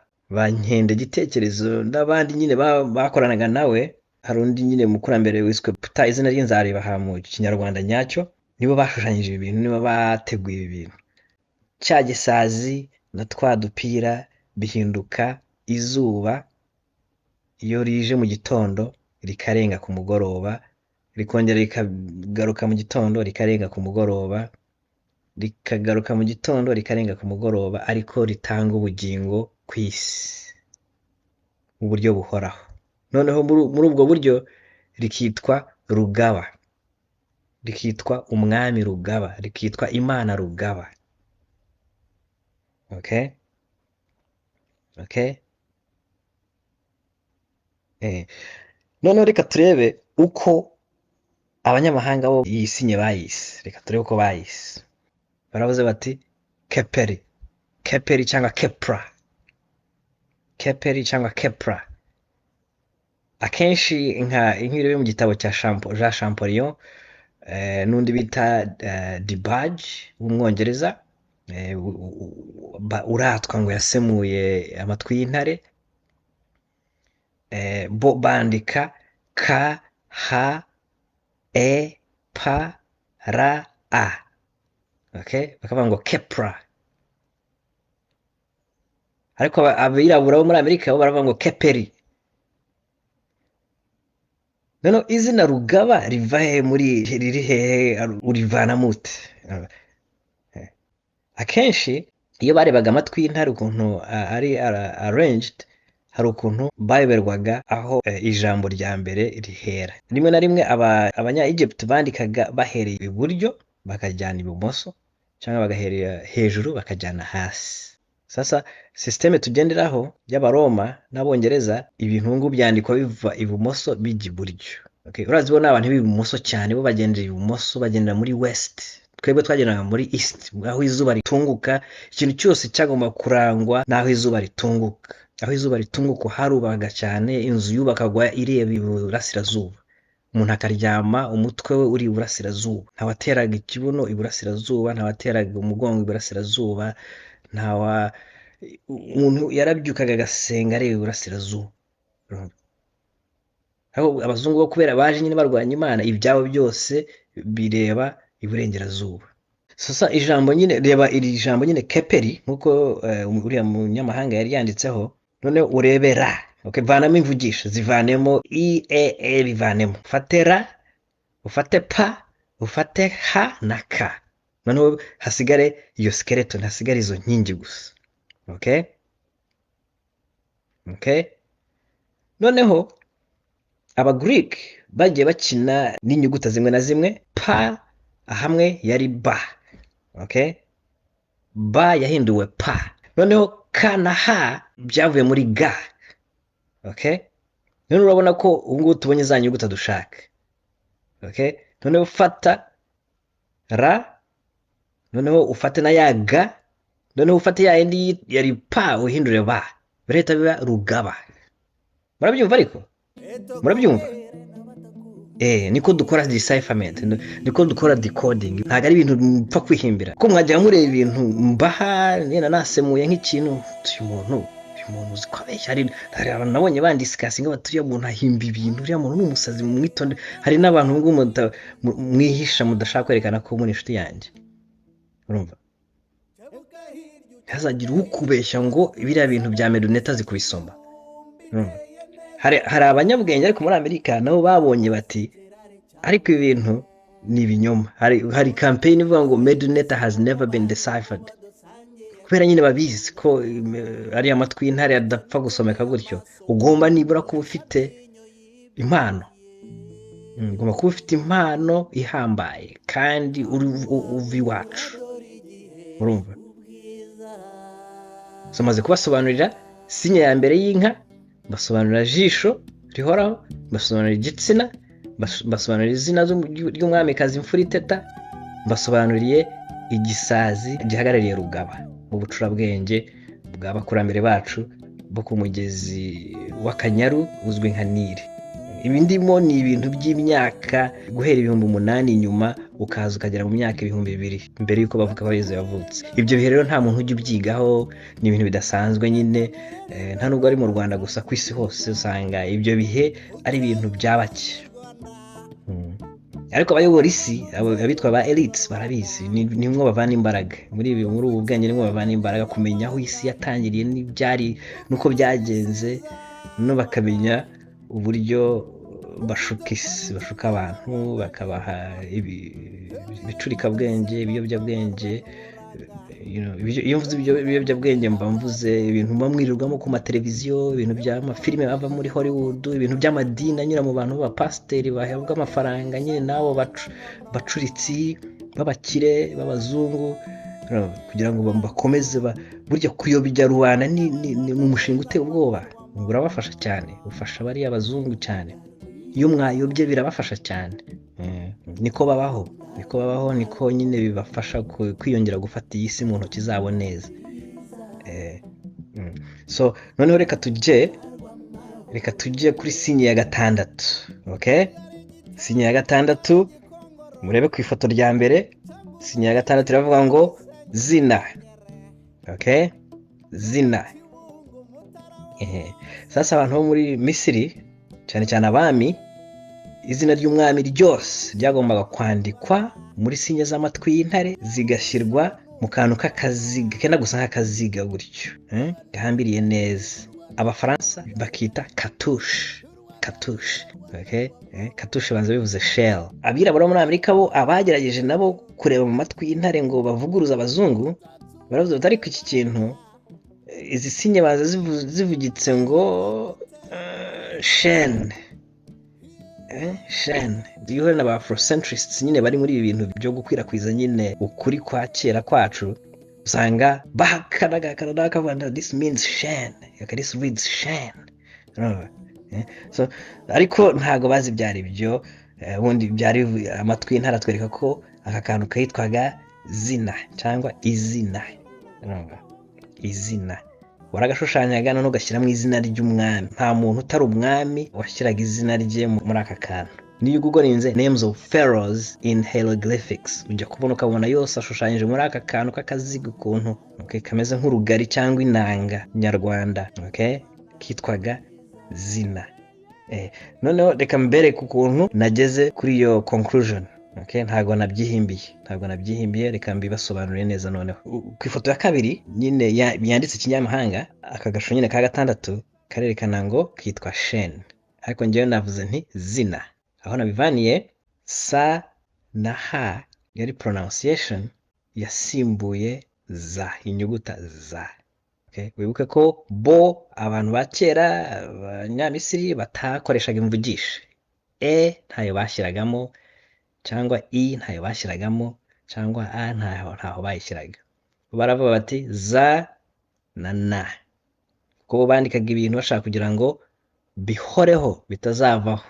[SPEAKER 1] nkende gitekerezo n'abandi nyine bakoranaga nawe, hari undi nyine mukurambere wiswe puta, izina rye nzareba mu kinyarwanda nyacyo, nibo bashushanyije ibi bintu, nibo bateguye ibi bintu. Cya gisazi na twa dupira bihinduka izuba iyo rije mu gitondo, rikarenga ku mugoroba, rikongera rikagaruka mu gitondo, rikarenga ku mugoroba, rikagaruka mu gitondo, rikarenga ku mugoroba, ariko ritanga ubugingo ku isi mu buryo buhoraho. Noneho muri ubwo buryo rikitwa Rugaba, rikitwa umwami Rugaba, rikitwa Imana Rugaba. Okay? Okay? Noneho reka turebe uko abanyamahanga bo iyi sinye bayise. Reka turebe uko bayise. Baravuze bati Keperi cyangwa Kepra. Keperi cyangwa Kepra. Akenshi nk'ibiri mu gitabo cya Jean Champollion, n'undi bita Dibaj w'umwongereza, uratwa ngo yasemuye amatwi y'intare, bo bandika K-H-E-P-R-A. Okay? Bakavuga ngo Kepra. Ariko abirabura bo muri Amerika bo baravuga ngo Keperi. Noneho izina Rugaba riva riri hehe, urivana mute? Akenshi iyo barebaga amatwi y'intare ukuntu ari arranged, hari ukuntu bayoberwaga aho ijambo rya mbere rihera. Rimwe na rimwe abanya Egypt bandikaga bahereye iburyo bakajyana ibumoso, cyangwa bagaherera hejuru bakajyana hasi. Sasa systeme tugenderaho y'Abaroma n'Abongereza, ibintu ngo byandikwa biva ibumoso bijya iburyo. Okay? Urazi bo n'abantu b'ibumoso cyane, bo bagendera ibumoso, bagendera muri west. Twebwe twagendaga muri east, aho izuba ritunguka. Ikintu cyose cyagomba kurangwa n'aho izuba ritunguka. Aho izuba ritunguka harubaga cyane, inzu yubakagwa ireba iburasirazuba. Umuntu akaryama umutwe we uri iburasirazuba. Ntawateraga ikibuno iburasirazuba, ntawateraga umugongo iburasirazuba, umuntu yarabyukaga agasenga areba iburasirazuba. Aho abazungu bo kubera baje nyine barwanya Imana, ibyabo byose bireba iburengerazuba. Sasa ijambo nyine, reba iri jambo nyine Keperi, nkuko uriya munyamahanga yari yanditseho. None urebera, okay, vanamo imvugisha, zivanemo IEE, bivanemo. Ufate ra, ufate pa, ufate ha na ka. Noneho hasigare iyo skeleton, hasigare izo nkingi gusa. Okay? Okay? Noneho aba Greek bagiye bakina n'inyuguta zimwe na zimwe. Pa hamwe yari ba. Okay? Ba yahinduwe pa. Noneho ka na ha byavuye muri ga. Okay? None urabona ko ubungubu tubonye za nyuguta dushaka. Okay? Noneho ufata ra, noneho ufate na ya ga, noneho ufate ya indi yari pa uhindure ba. Birahita biba Rugaba. Murabyumva ariko? Murabyumva? Niko dukora decipherment, niko dukora decoding. Ntabwo ari ibintu mpfa kwihimbira. Ko mwajya mureba ibintu mbaha, nena nasemuye nk'ikintu uyu muntu umuntu uzi ko abeshya. Hari abantu nabonye bandisikasinga bati uriya muntu ahimba ibintu, uriya muntu ni umusazi, mumwitonde. Hari n'abantu ngo mwihisha mudashaka kwerekana ko muri inshuti yanjye, urumva. Ntihazagire ukubeshya ngo biriya bintu bya meduneta azi kubisoma. Hari abanyabwenge ariko muri Amerika nabo babonye bati ariko ibi bintu ni ibinyoma. Hari campaign ivuga ngo meduneta has never been deciphered, kubera nyine babizi ko ari amatwi y'intare adapfa gusomeka gutyo. Ugomba nibura kuba ufite impano, ugomba kuba ufite impano ihambaye kandi uva iwacu, urumva. Maze kubasobanurira sinye ya mbere y'inka, basobanurira jisho rihoraho, basobanurira igitsina, basobanurira izina ry'umwamikazi imfura iteta, basobanuriye igisazi gihagarariye Rugaba mu bucurabwenge bw'abakurambere bacu bo ku mugezi w'Akanyaru uzwi nka Nile. Ibi ndimo ni ibintu by'imyaka guhera 8,000 inyuma ukaza ukagera mu myaka 2,000 mbere yuko bavuga ko Yesu yavutse. Ibyo bihe rero nta muntu ujya ubyigaho, ni ibintu bidasanzwe nyine. Nta nubwo ari mu Rwanda gusa, ku isi hose usanga ibyo bihe ari ibintu byabake. Ariko abayobora isi, abitwa ba elites, barabizi, nimwo bavana imbaraga muri ubu bwenge, nimwo bavana imbaraga kumenya aho isi yatangiriye n'ibyari nuko byagenze, no bakamenya uburyo bashuka isi, bashuka abantu, bakabaha ibicurikabwenge, ibiyobyabwenge. Iyo mvuze ibiyobyabwenge mba mvuze ibintu muba mwirirwamo ku mateleviziyo, ibintu by'amafilime ava muri Hollywood, ibintu by'amadini anyura mu bantu b'abapasiteri bahabwa amafaranga nyine n'abo bacuritsi b'abakire b'abazungu, kugira ngo bakomeze burya kuyobya rubanda ni umushinga uteye ubwoba. Burabafasha cyane, ufasha bariya abazungu cyane. Iyo mwayobye birabafasha cyane. Niko babaho, niko nyine bibafasha kwiyongera gufata iyi si mu ntoki zabo neza. So noneho reka tujye kuri sinye ya 6. Okay, sinye ya 6 murebe ku ifoto rya mbere. Sinye ya 6 iravuga ngo zina. Okay, zina. Sasa abantu bo muri Misiri cyane cyane abami, izina ry'umwami ryose ryagombaga kwandikwa muri sinye z'amatwi y'intare, zigashyirwa mu kantu k'akaziga kenda gusa nk'akaziga gutyo, gahambiriye neza. Abafaransa bakita cartouche. Okay, cartouche banza bivuze shell. Abirabura muri Amerika bo abagerageje nabo kureba mu matwi y'intare ngo bavuguruza abazungu, baravuze bati ariko iki kintu, izi sinye baza zivugitse ngo chaîne. Iyo hari n'aba Afrocentrists nyine bari muri ibi bintu byo gukwirakwiza nyine ukuri kwa kera kwacu, usanga bahakanaga kavuga this means chaîne, this reads chaîne. So ariko ntago bazi byari byo. Ubundi byari amatwi y'intare atwereka ko aka kantu kayitwaga zina cyangwa izina. Izina waragashushanyaga none ugashyiramo izina ry'umwami. Nta muntu utari umwami washyiraga izina rye muri aka kantu. Niyo ugogorinze names of pharaohs in hieroglyphics, ujya kubona ukabona yose ashushanyije muri aka kantu k'akaziga ukuntu, kameze nk'urugari cyangwa inanga nyarwanda, kitwaga zina. Noneho reka mbereke ukuntu nageze kuri iyo conclusion. Ntago nabyihimbiye, reka mbibasobanurire neza. Noneho ku ifoto ya kabiri nyine yanditse ikinyamahanga, aka gasho nyine ka 6 karerekana ngo kitwa chaîne, ariko njyewe navuze nti zina. Aho nabivaniye sa na ha yari pronunciation yasimbuye za, inyuguta za. Wibuke ko bo abantu ba kera abanyamisiri batakoreshaga imvugisha. Ntayo bashyiragamo, cyangwa ntayo bashyiragamo, cyangwa ntaho bayishyiraga. Baravuga bati za na. Kuko bandikaga ibintu bashaka kugira ngo bihoreho bitazavaho.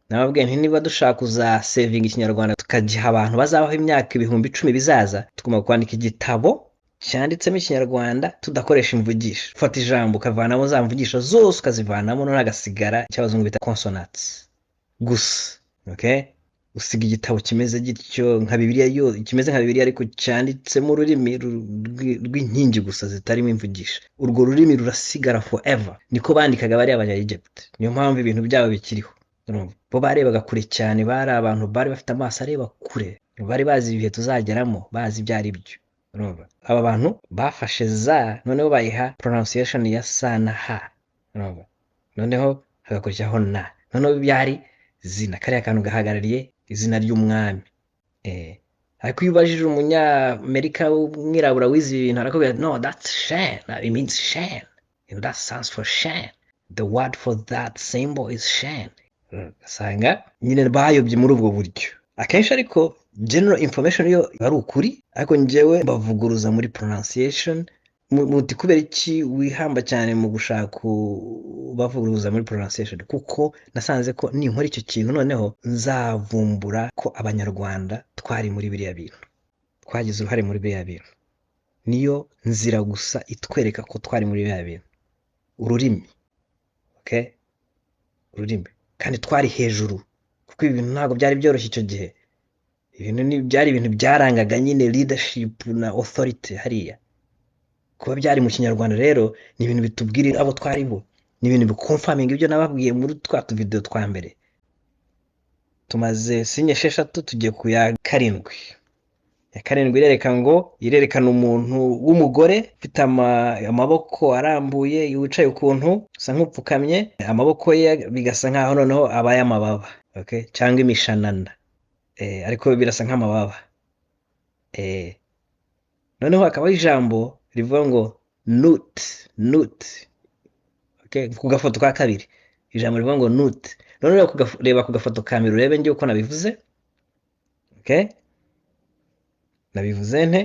[SPEAKER 1] Nababwiye nti niba dushaka kuza saving ikinyarwanda tukagiha abantu bazabaho imyaka 10,000 bizaza, tugomba kwandika igitabo cyanditsemo ikinyarwanda tudakoresha imvugisha. Ufata ijambo ukavanamo za mvugisha zose ukazivanamo, none agasigara cy'abazungu bita consonants gusa. usiga igitabo kimeze gityo nka Bibiliya kimeze nka Bibiliya ariko cyanditsemo ururimi rw'inkingi gusa zitarimo imvugisha. Urwo rurimi rurasigara forever. Niko bandikaga bari abanya-Egypt. Niyo mpamvu ibintu byabo bikiriho. Bo barebaga kure cyane, bari abantu bari bafite amaso areba kure, bari bazi ibihe tuzageramo, bazi ibyo ari byo. Aba bantu bafashe za noneho bayiha pronunciation ya sa na ha, noneho hagakurikiraho na, noneho byari zina, kariya kantu gahagarariye izina ry'umwami. Ariko iyo ubajije umunyamerika w'umwirabura wize ibintu arakubwira no, that's Shan, it means Shan, that stands for Shan, the word for that symbol is Shan. Asanga nyine bayobye muri ubwo buryo. Akenshi ariko general information yo ari ukuri, ariko njyewe bavuguruza muri pronunciation. Muti kubera iki wihamba cyane mu gushaka bavuguruza muri pronunciation? Kuko nasanze ko ninkora icyo kintu noneho nzavumbura ko abanyarwanda twari muri biriya bintu, twagize uruhare muri biriya bintu. Niyo nzira gusa itwereka ko twari muri biriya bintu, ururimi. Okay, ururimi. Kandi twari hejuru, kuko ibintu ntabwo byari byoroshye icyo gihe. Ibintu byari ibintu byarangaga nyine leadership na authority hariya. Kuba byari mu Kinyarwanda rero ni ibintu bitubwirira abo twari bo, ni ibintu bikonfaminga ibyo nababwiye muri twa video twa mbere. Tumaze sinye 6 tugiye ku ya 7. Ya 7 irerekana umuntu w'umugore ufite amaboko arambuye, yicaye ukuntu usa nk'upfukamye, amaboko ye bigasa nkaho noneho abaye amababa, okay, cyangwa imishanana, ariko birasa nk'amababa. Noneho akabaho ijambo rivuga ngo nut, okay, ku gafoto ka kabiri ijambo rivuga ngo nut. Noneho reba ku gafoto ka mbere urebe njye uko nabivuze. Okay, nabivuze nte?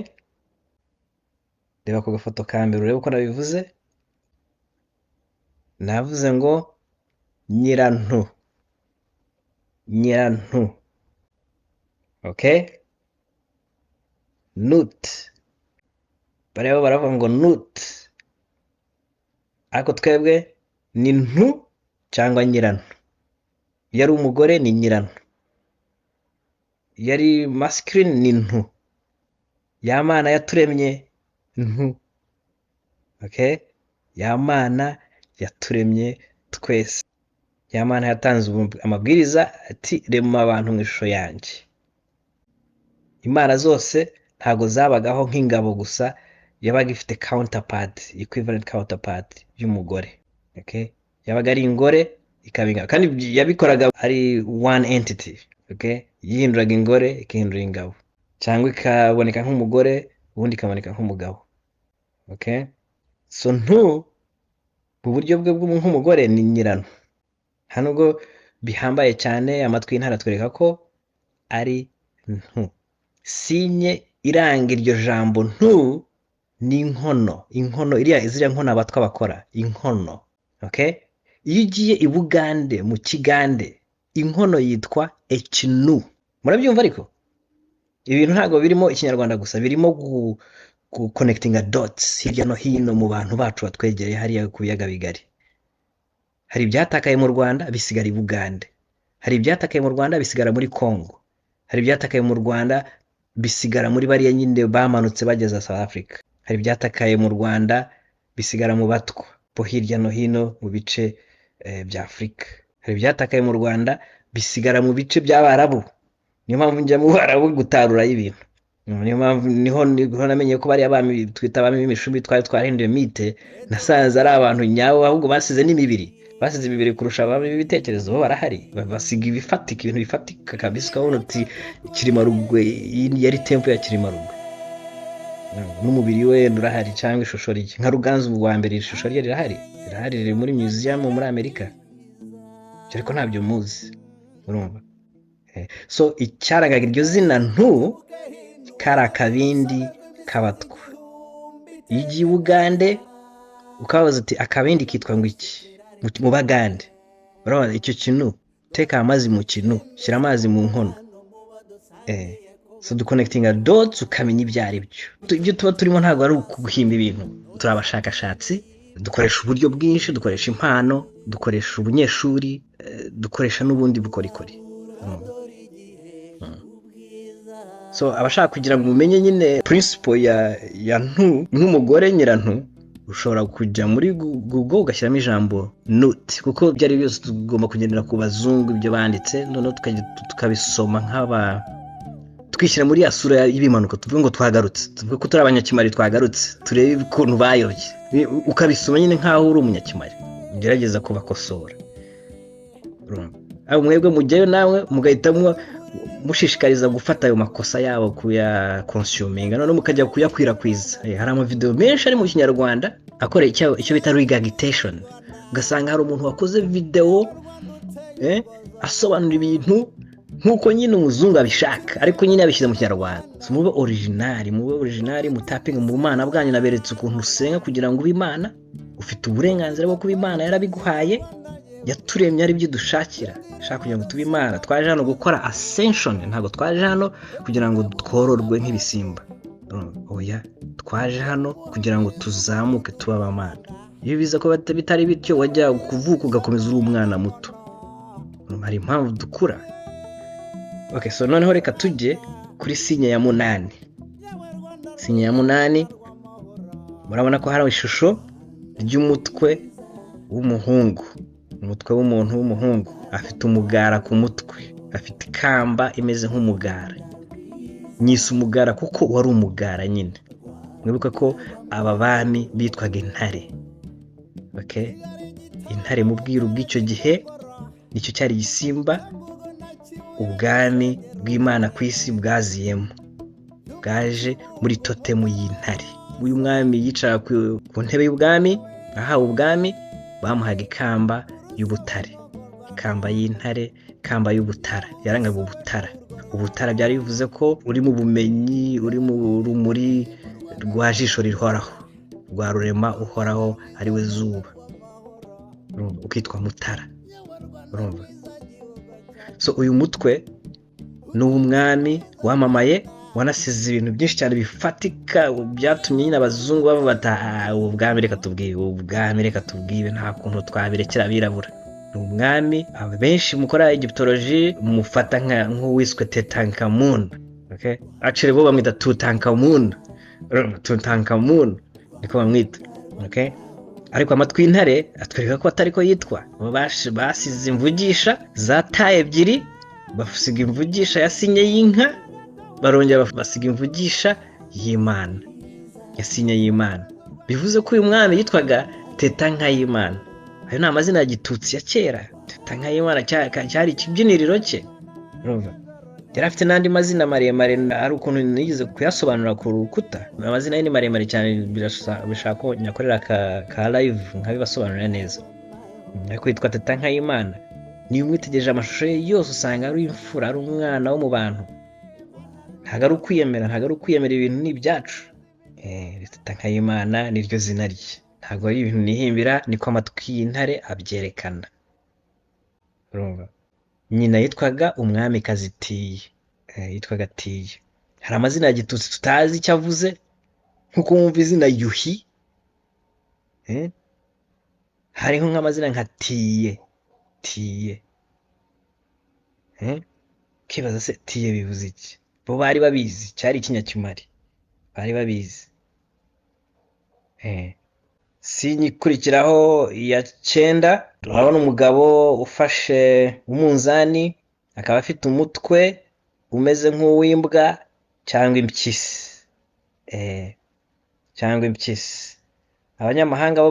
[SPEAKER 1] Reba ku gafoto ka mbere urebe uko nabivuze. Navuze ngo nyirantu. Okay, nut. Bareba baravuga ngo nut, ariko twebwe ni ntu cyangwa nyirantu. Iyo ari umugore ni nyirantu, iyo ari masculine ni ntu. Ya Mana yaturemye ntu. Okay, ya Mana yaturemye twese. Ya Mana yatanze amabwiriza ati rema abantu mu ishusho yanjye. Imana zose ntago zabagaho nk'ingabo gusa, yabaga ifite counterpart, equivalent counterpart y'umugore. Okay, yabaga ari ingore ikabinga, kandi yabikoraga ari one entity. Okay, yihinduraga ingore ikihindura ingabo, cyangwa ikaboneka nk'umugore ubundi ikaboneka nk'umugabo. Okay, so ntu mu buryo bwe nk'umugore ni nyirantu. Hano ubwo bihambaye cyane, amatwi y'intara twereka ko ari ntu. Sinye iranga iryo jambo ntu ni inkono ziriya nkono abatwa bakora, inkono. Okay, iyo ugiye i Bugande mu Kigande inkono yitwa ekinu. Murabyumva ariko ibintu ntabwo birimo Ikinyarwanda gusa, birimo connectinga dots hirya no hino mu bantu bacu batwegereye hariya ku biyaga bigari. Hari ibyatakaye mu Rwanda bisigara i Bugande, hari ibyatakaye mu Rwanda bisigara muri Congo, hari ibyatakaye mu Rwanda bisigara muri bariya nyine bamanutse bageza South Africa, hari ibyatakaye mu Rwanda bisigara mu batwa po hirya no hino mu bice bya Afrika, hari ibyatakaye mu Rwanda bisigara mu bice by'Abarabu. Niyo mpamvu njya mu Barabu gutarura ibintu. Niyo mpamvu niho namenye ko bari abami twita abami b'imishumi twari twarahinduye mite, nasanze ari abantu nyabo, ahubwo basize n'imibiri, basize imibiri kurusha abami b'ibitekerezo. Bo barahari, basiga ibifatika, ibintu bifatika kabisa, ukabona uti Kirimarugwe yari temple ya Kirimarugwe, n'umubiri we urahari, cyangwa ishusho rye nka Ruganzu wa mbere, ishusho rye rirahari riri muri museum muri Amerika, ariko ntabyo muzi, urumva. So icyaragaga iryo zina ntu kari akabindi kabatwa. Iyo ugiye i Bugande ukabaza uti akabindi kitwa ngo iki mu Bagande, urabona icyo kintu, teka amazi mu kintu, shyira amazi mu nkono. So duconnectinga dots ukamenya ibyo ari byo. Ibyo tuba turimo ntabwo ari ukuguhimba ibintu, turi abashakashatsi, dukoresha uburyo bwinshi, dukoresha impano, dukoresha ubunyeshuri, dukoresha n'ubundi bukorikori. so abashaka kugira ngo umenye nyine principle ya ntu nk'umugore nyirantu ushobora kujya muri Google ugashyiramo ijambo nut kuko byari byose tugomba kugendera ku bazungu ibyo banditse noneho tukabisoma nk'aba twishyira muri ya sura y'ibimanuka tuvuge ngo twagarutse tuvuge ko turi abanyakimari twagarutse turebe ukuntu bayobye ukabisoma nyine nk'aho uri umunyakimari ugerageza kubakosora abo mwebwe mujyayo nawe mugahitamwo mushishikariza gufata ayo makosa yabo kuya consuminga none mukajya kuyakwirakwiza hari amavideo menshi ari mu Kinyarwanda akoreye icyo bita regurgitation ugasanga hari umuntu wakoze video asobanura ibintu nkuko nyine umuzungu abishaka ariko nyine abishyize mu Kinyarwanda mube original mutapinga mu Mana bwanyu naberetse ukuntu usenga kugira ngo ube Imana ufite uburenganzira bwo kuba Imana yarabiguhaye yaturemye ari byo dushakira shaka kugira ngo tube Imana twaje hano gukora ascension ntago twaje hano kugira ngo twororwe nk'ibisimba oya twaje hano kugira ngo tuzamuke tuba abamana iyo biza ko bitari bityo wajya kuvuka ugakomeza uri umwana muto hari impamvu dukura. Okay, so noneho reka tujye kuri sinye ya 8. Sinye ya 8 murabona ko hari ishusho ry'umutwe w'umuhungu, umutwe w'umuntu w'umuhungu afite umugara ku mutwe, afite ikamba imeze nk'umugara. Nyise umugara kuko wari umugara nyine. Mwibuka ko aba bami bitwaga intare. Okay? Intare mu bwiru bw'icyo gihe nicyo cyari igisimba ubwami bw'Imana ku isi bwaziyemo. Bwaje muri totemu y'intare. Uyu mwami yicara ku ntebe y'ubwami, ahawe ubwami bamuhaga ikamba y'ubutare. Ikamba y'intare, ikamba y'ubutara. Yarangaga ubutara. Ubutara byari bivuze ko uri mu bumenyi, uri mu rumuri rwa jisho rihoraho, rwa rurema uhoraho ari we zuba. Ukitwa mutara. Urumva? So uyu mutwe ni umwami wamamaye wanasize ibintu byinshi cyane bifatika byatumye nyine abazungu bata ubwami reka tubwibe nta kuntu twabirekera abirabura. Ni umwami abenshi mukora Egyptology mufata nk'uwiswe Tetankayimana. Okay? Actually bo bamwita Tutankhmun. Tutankhmun niko bamwita. Okay? Ariko amatwi y'intare atwereka ko atari ko yitwa. Basize imvugisha zataye ebyiri, basiga imvugisha yasinye y'inka, barongera basiga imvugisha y'Imana. Yasinye y'Imana. Bivuze ko uyu mwami yitwaga Tetankayimana. Ayo ni amazina ya gitutsi ya kera. Tetankayimana cyari ikibyiniriro cye. Urumva? Yari afite n'andi mazina maremare ari ukuntu nigeze kuyasobanura ku rukuta. Amazina ye ni maremare cyane bishaka ko nyakorera ka live nkabibasobanurira neza. Ariko yitwa Tetankayimana. Niyo umwitegereje amashusho ye yose usanga ari imfura, ari umwana wo mu bantu. Ntago ari ukwiyemera ibintu ni ibyacu. Tetankayimana niryo zina rye. Ntago ari ibintu nihimbira, niko amatwi y'intare abyerekana. Urumva? Nyina yitwaga umwami kazitiye. Yitwaga Tiye. Hari amazina ya gitutsi tutazi icyo avuze, nkuko wumva izina Yuhi. Hariho nk'amazina nka Tiye. Kibaza se Tiye bivuze iki? Bo bari babizi, cyari ikinyakimari. Bari babizi. Sinyikurikiraho ya 9, urabona umugabo ufashe umunzani akaba afite umutwe umeze nk'uw'imbwa cyangwa impyisi. Cyangwa impyisi. Abanyamahanga bo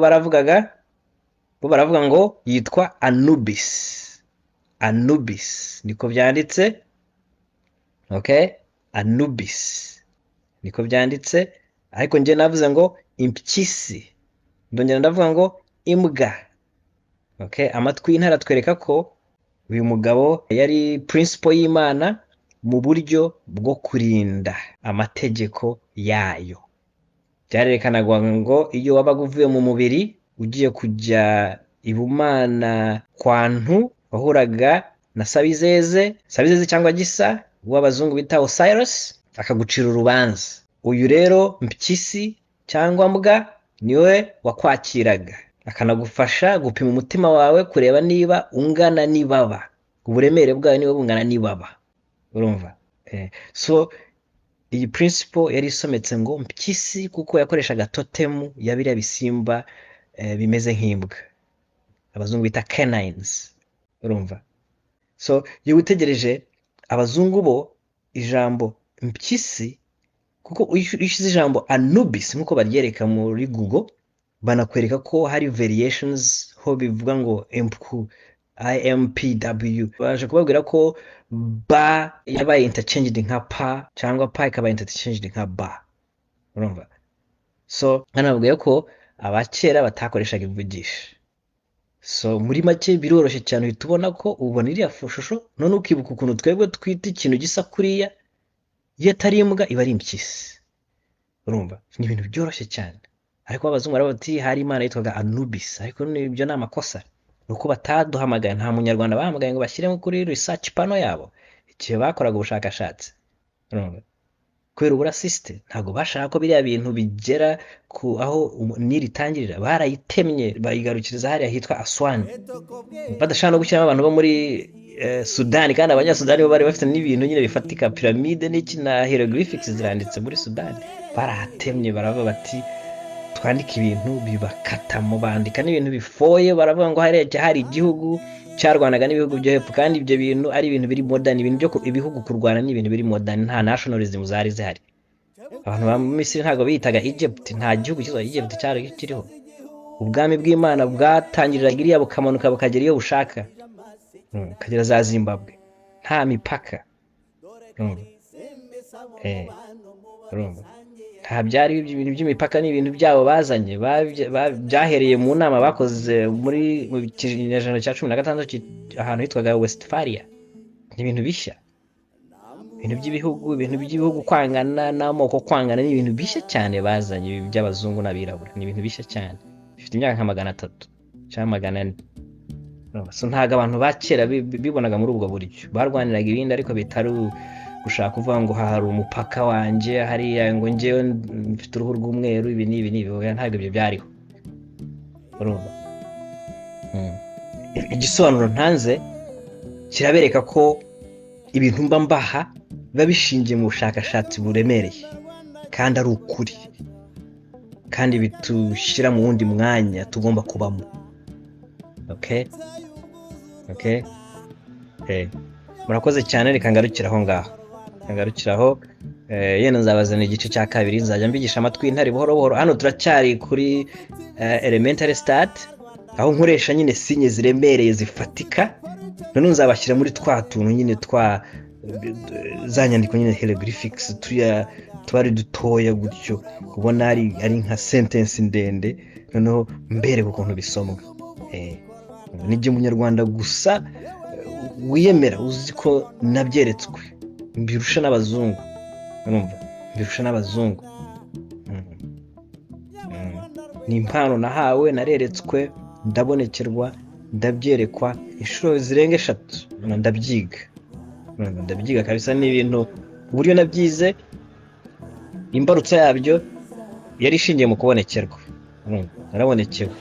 [SPEAKER 1] baravuga ngo yitwa Anubis. Anubis niko byanditse. Okay? Anubis niko byanditse, ariko nje navuze ngo impyisi. Ndongera ndavuga ngo imbwa. Okay, amatwi y'intare atwereka ko uyu mugabo yari principle y'Imana mu buryo bwo kurinda amategeko yayo. Byarerekanaga ngo iyo wabaga uvuye mu mubiri ugiye kujya ibumana kwantu wahuraga na Sabizeze cyangwa Gisa w'abazungu bita Osiris akagucira urubanza. Uyu rero mpyisi cyangwa mbwa niwe wakwakiraga akanagufasha gupima umutima wawe kureba niba ungana n'ibaba, uburemere bwawe niba bungana n'ibaba. Urumva? So iyi principle yari isometse ngo mpyisi, kuko yakoreshaga totemu ya biriya bisimba bimeze nk'imbwa, abazungu bita canines, urumva. So iyo witegereje abazungu bo ijambo mpyisi, kuko iyo ushyize ijambo Anubis nk'uko baryereka muri Google, banakwereka ko hari variations ho bivuga ngo impku, impw, baje kubabwira ko ba yabaye interchanged nka pa, cyangwa pa ikaba interchanged nka ba, urumva. So hanavuga ko abakera batakoreshaga imvugisha. So muri make biroroshye cyane, uhita ubona ko ubona iriya shusho, none ukibuka ukuntu twebwe twita ikintu gisa kuriya, iyo atari imbwa iba ari impyisi, urumva. Ni ibintu byoroshye cyane, ariko abazungu baravuga bati hari imana yitwaga Anubis, ariko ibyo ni amakosa, nuko bataduhamagaye, nta munyarwanda bahamagaye ngo bashyiremo kuri research panel yabo igihe bakoraga ubushakashatsi, urumva. Kubera uburasiste ntabwo bashaka ko biriya bintu bigera ku aho Nili itangirira, barayitemye bayigarukiriza hariya hitwa Aswan, badashaka no gushyiramo abantu bo muri Sudani, kandi abanyasudani bo bari bafite n'ibintu nyine bifatika, piramide n'iki na hieroglyphics ziranditse muri Sudani, barahatemye, baravuga bati twandika ibintu bibakatamo, bandika n'ibintu bifoye, baravuga ngo hari igihugu cyarwanaga n'ibihugu byo hepfo, kandi ibyo bintu ari ibintu biri modern, ibintu byo ibihugu kurwana n'ibintu biri modern, nta nationalism zari zihari. Abantu ba Misiri ntabwo biyitaga Egypt, nta gihugu cyitwa Egypt cyari kiriho. Ubwami bw'Imana bwatangiriraga iriya bukamanuka bukagera iyo bushaka, kagera za Zimbabwe, nta mipaka, urumva. Nta byari ibintu by'imipaka, n'ibintu byabo bazanye byahereye mu nama bakoze muri mu kinyejana cya 16 ahantu hitwaga Westphalia. Ni ibintu bishya, ibintu by'ibihugu kwangana n'amoko kwangana, ni ibintu bishya cyane bazanye by'abazungu n'abirabura, ni ibintu bishya cyane, bifite imyaka nka 300 cyangwa 400. So ntago abantu bakera bibonaga muri ubwo buryo, barwaniraga ibindi ariko bitari gushaka kuvuga ngo hari umupaka wanje hariya ngo ngewe mfite uruhu rw'umweru, ibi n'ibi, ntabwo ibyo byariho, urumva. Igisobanuro ntanze kirabereka ko ibintu mbaha biba bishingiye mu bushakashatsi buremereye, kandi ari ukuri, kandi bitushyira mu wundi mwanya tugomba kubamo. Okay. Murakoze cyane, reka ngarukiraho ngaho. Yenda nzabazana igice cya kabiri, nzajya mbigisha amatwi intare buhoro buhoro. Hano turacyari kuri elementary start, aho nkoresha nyine sinye ziremereye zifatika, none nzabashyira muri twa tuntu nyine twa za nyandiko nyine hieroglyphics twari dutoya gutyo, ubona ari nka sentence ndende, noneho mbereka ukuntu bisomwa. Nijye umunyarwanda gusa wiyemera uzi ko nabyeretswe, mbirusha n'abazungu, urumva, mbirusha n'abazungu. Ni impano nahawe, nareretswe, ndabonekerwa, ndabyerekwa inshuro zirenga 3, ndabyiga kabisa. N'ibintu uburyo nabyize, imbarutso yabyo yari ishingiye mu kubonekerwa, narabonekewe,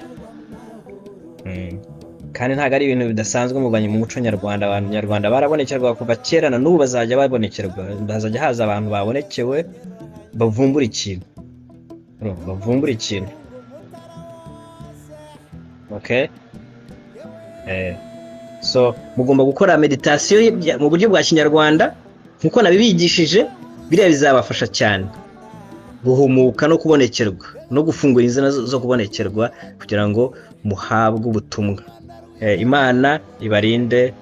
[SPEAKER 1] kandi ntabwo ari ibintu bidasanzwe mu muco nyarwanda. Abantu nyarwanda barabonekerwa kuva kera, na n'ubu bazajya babonekerwa, bazajya haza abantu babonekewe bavumbura ikintu, okay. So mugomba gukora meditation mu buryo bwa kinyarwanda nkuko nabibigishije, biriya bizabafasha cyane guhumuka no kubonekerwa no gufungura inzira zo kubonekerwa, kugira ngo muhabwe ubutumwa. Imana ibarinde.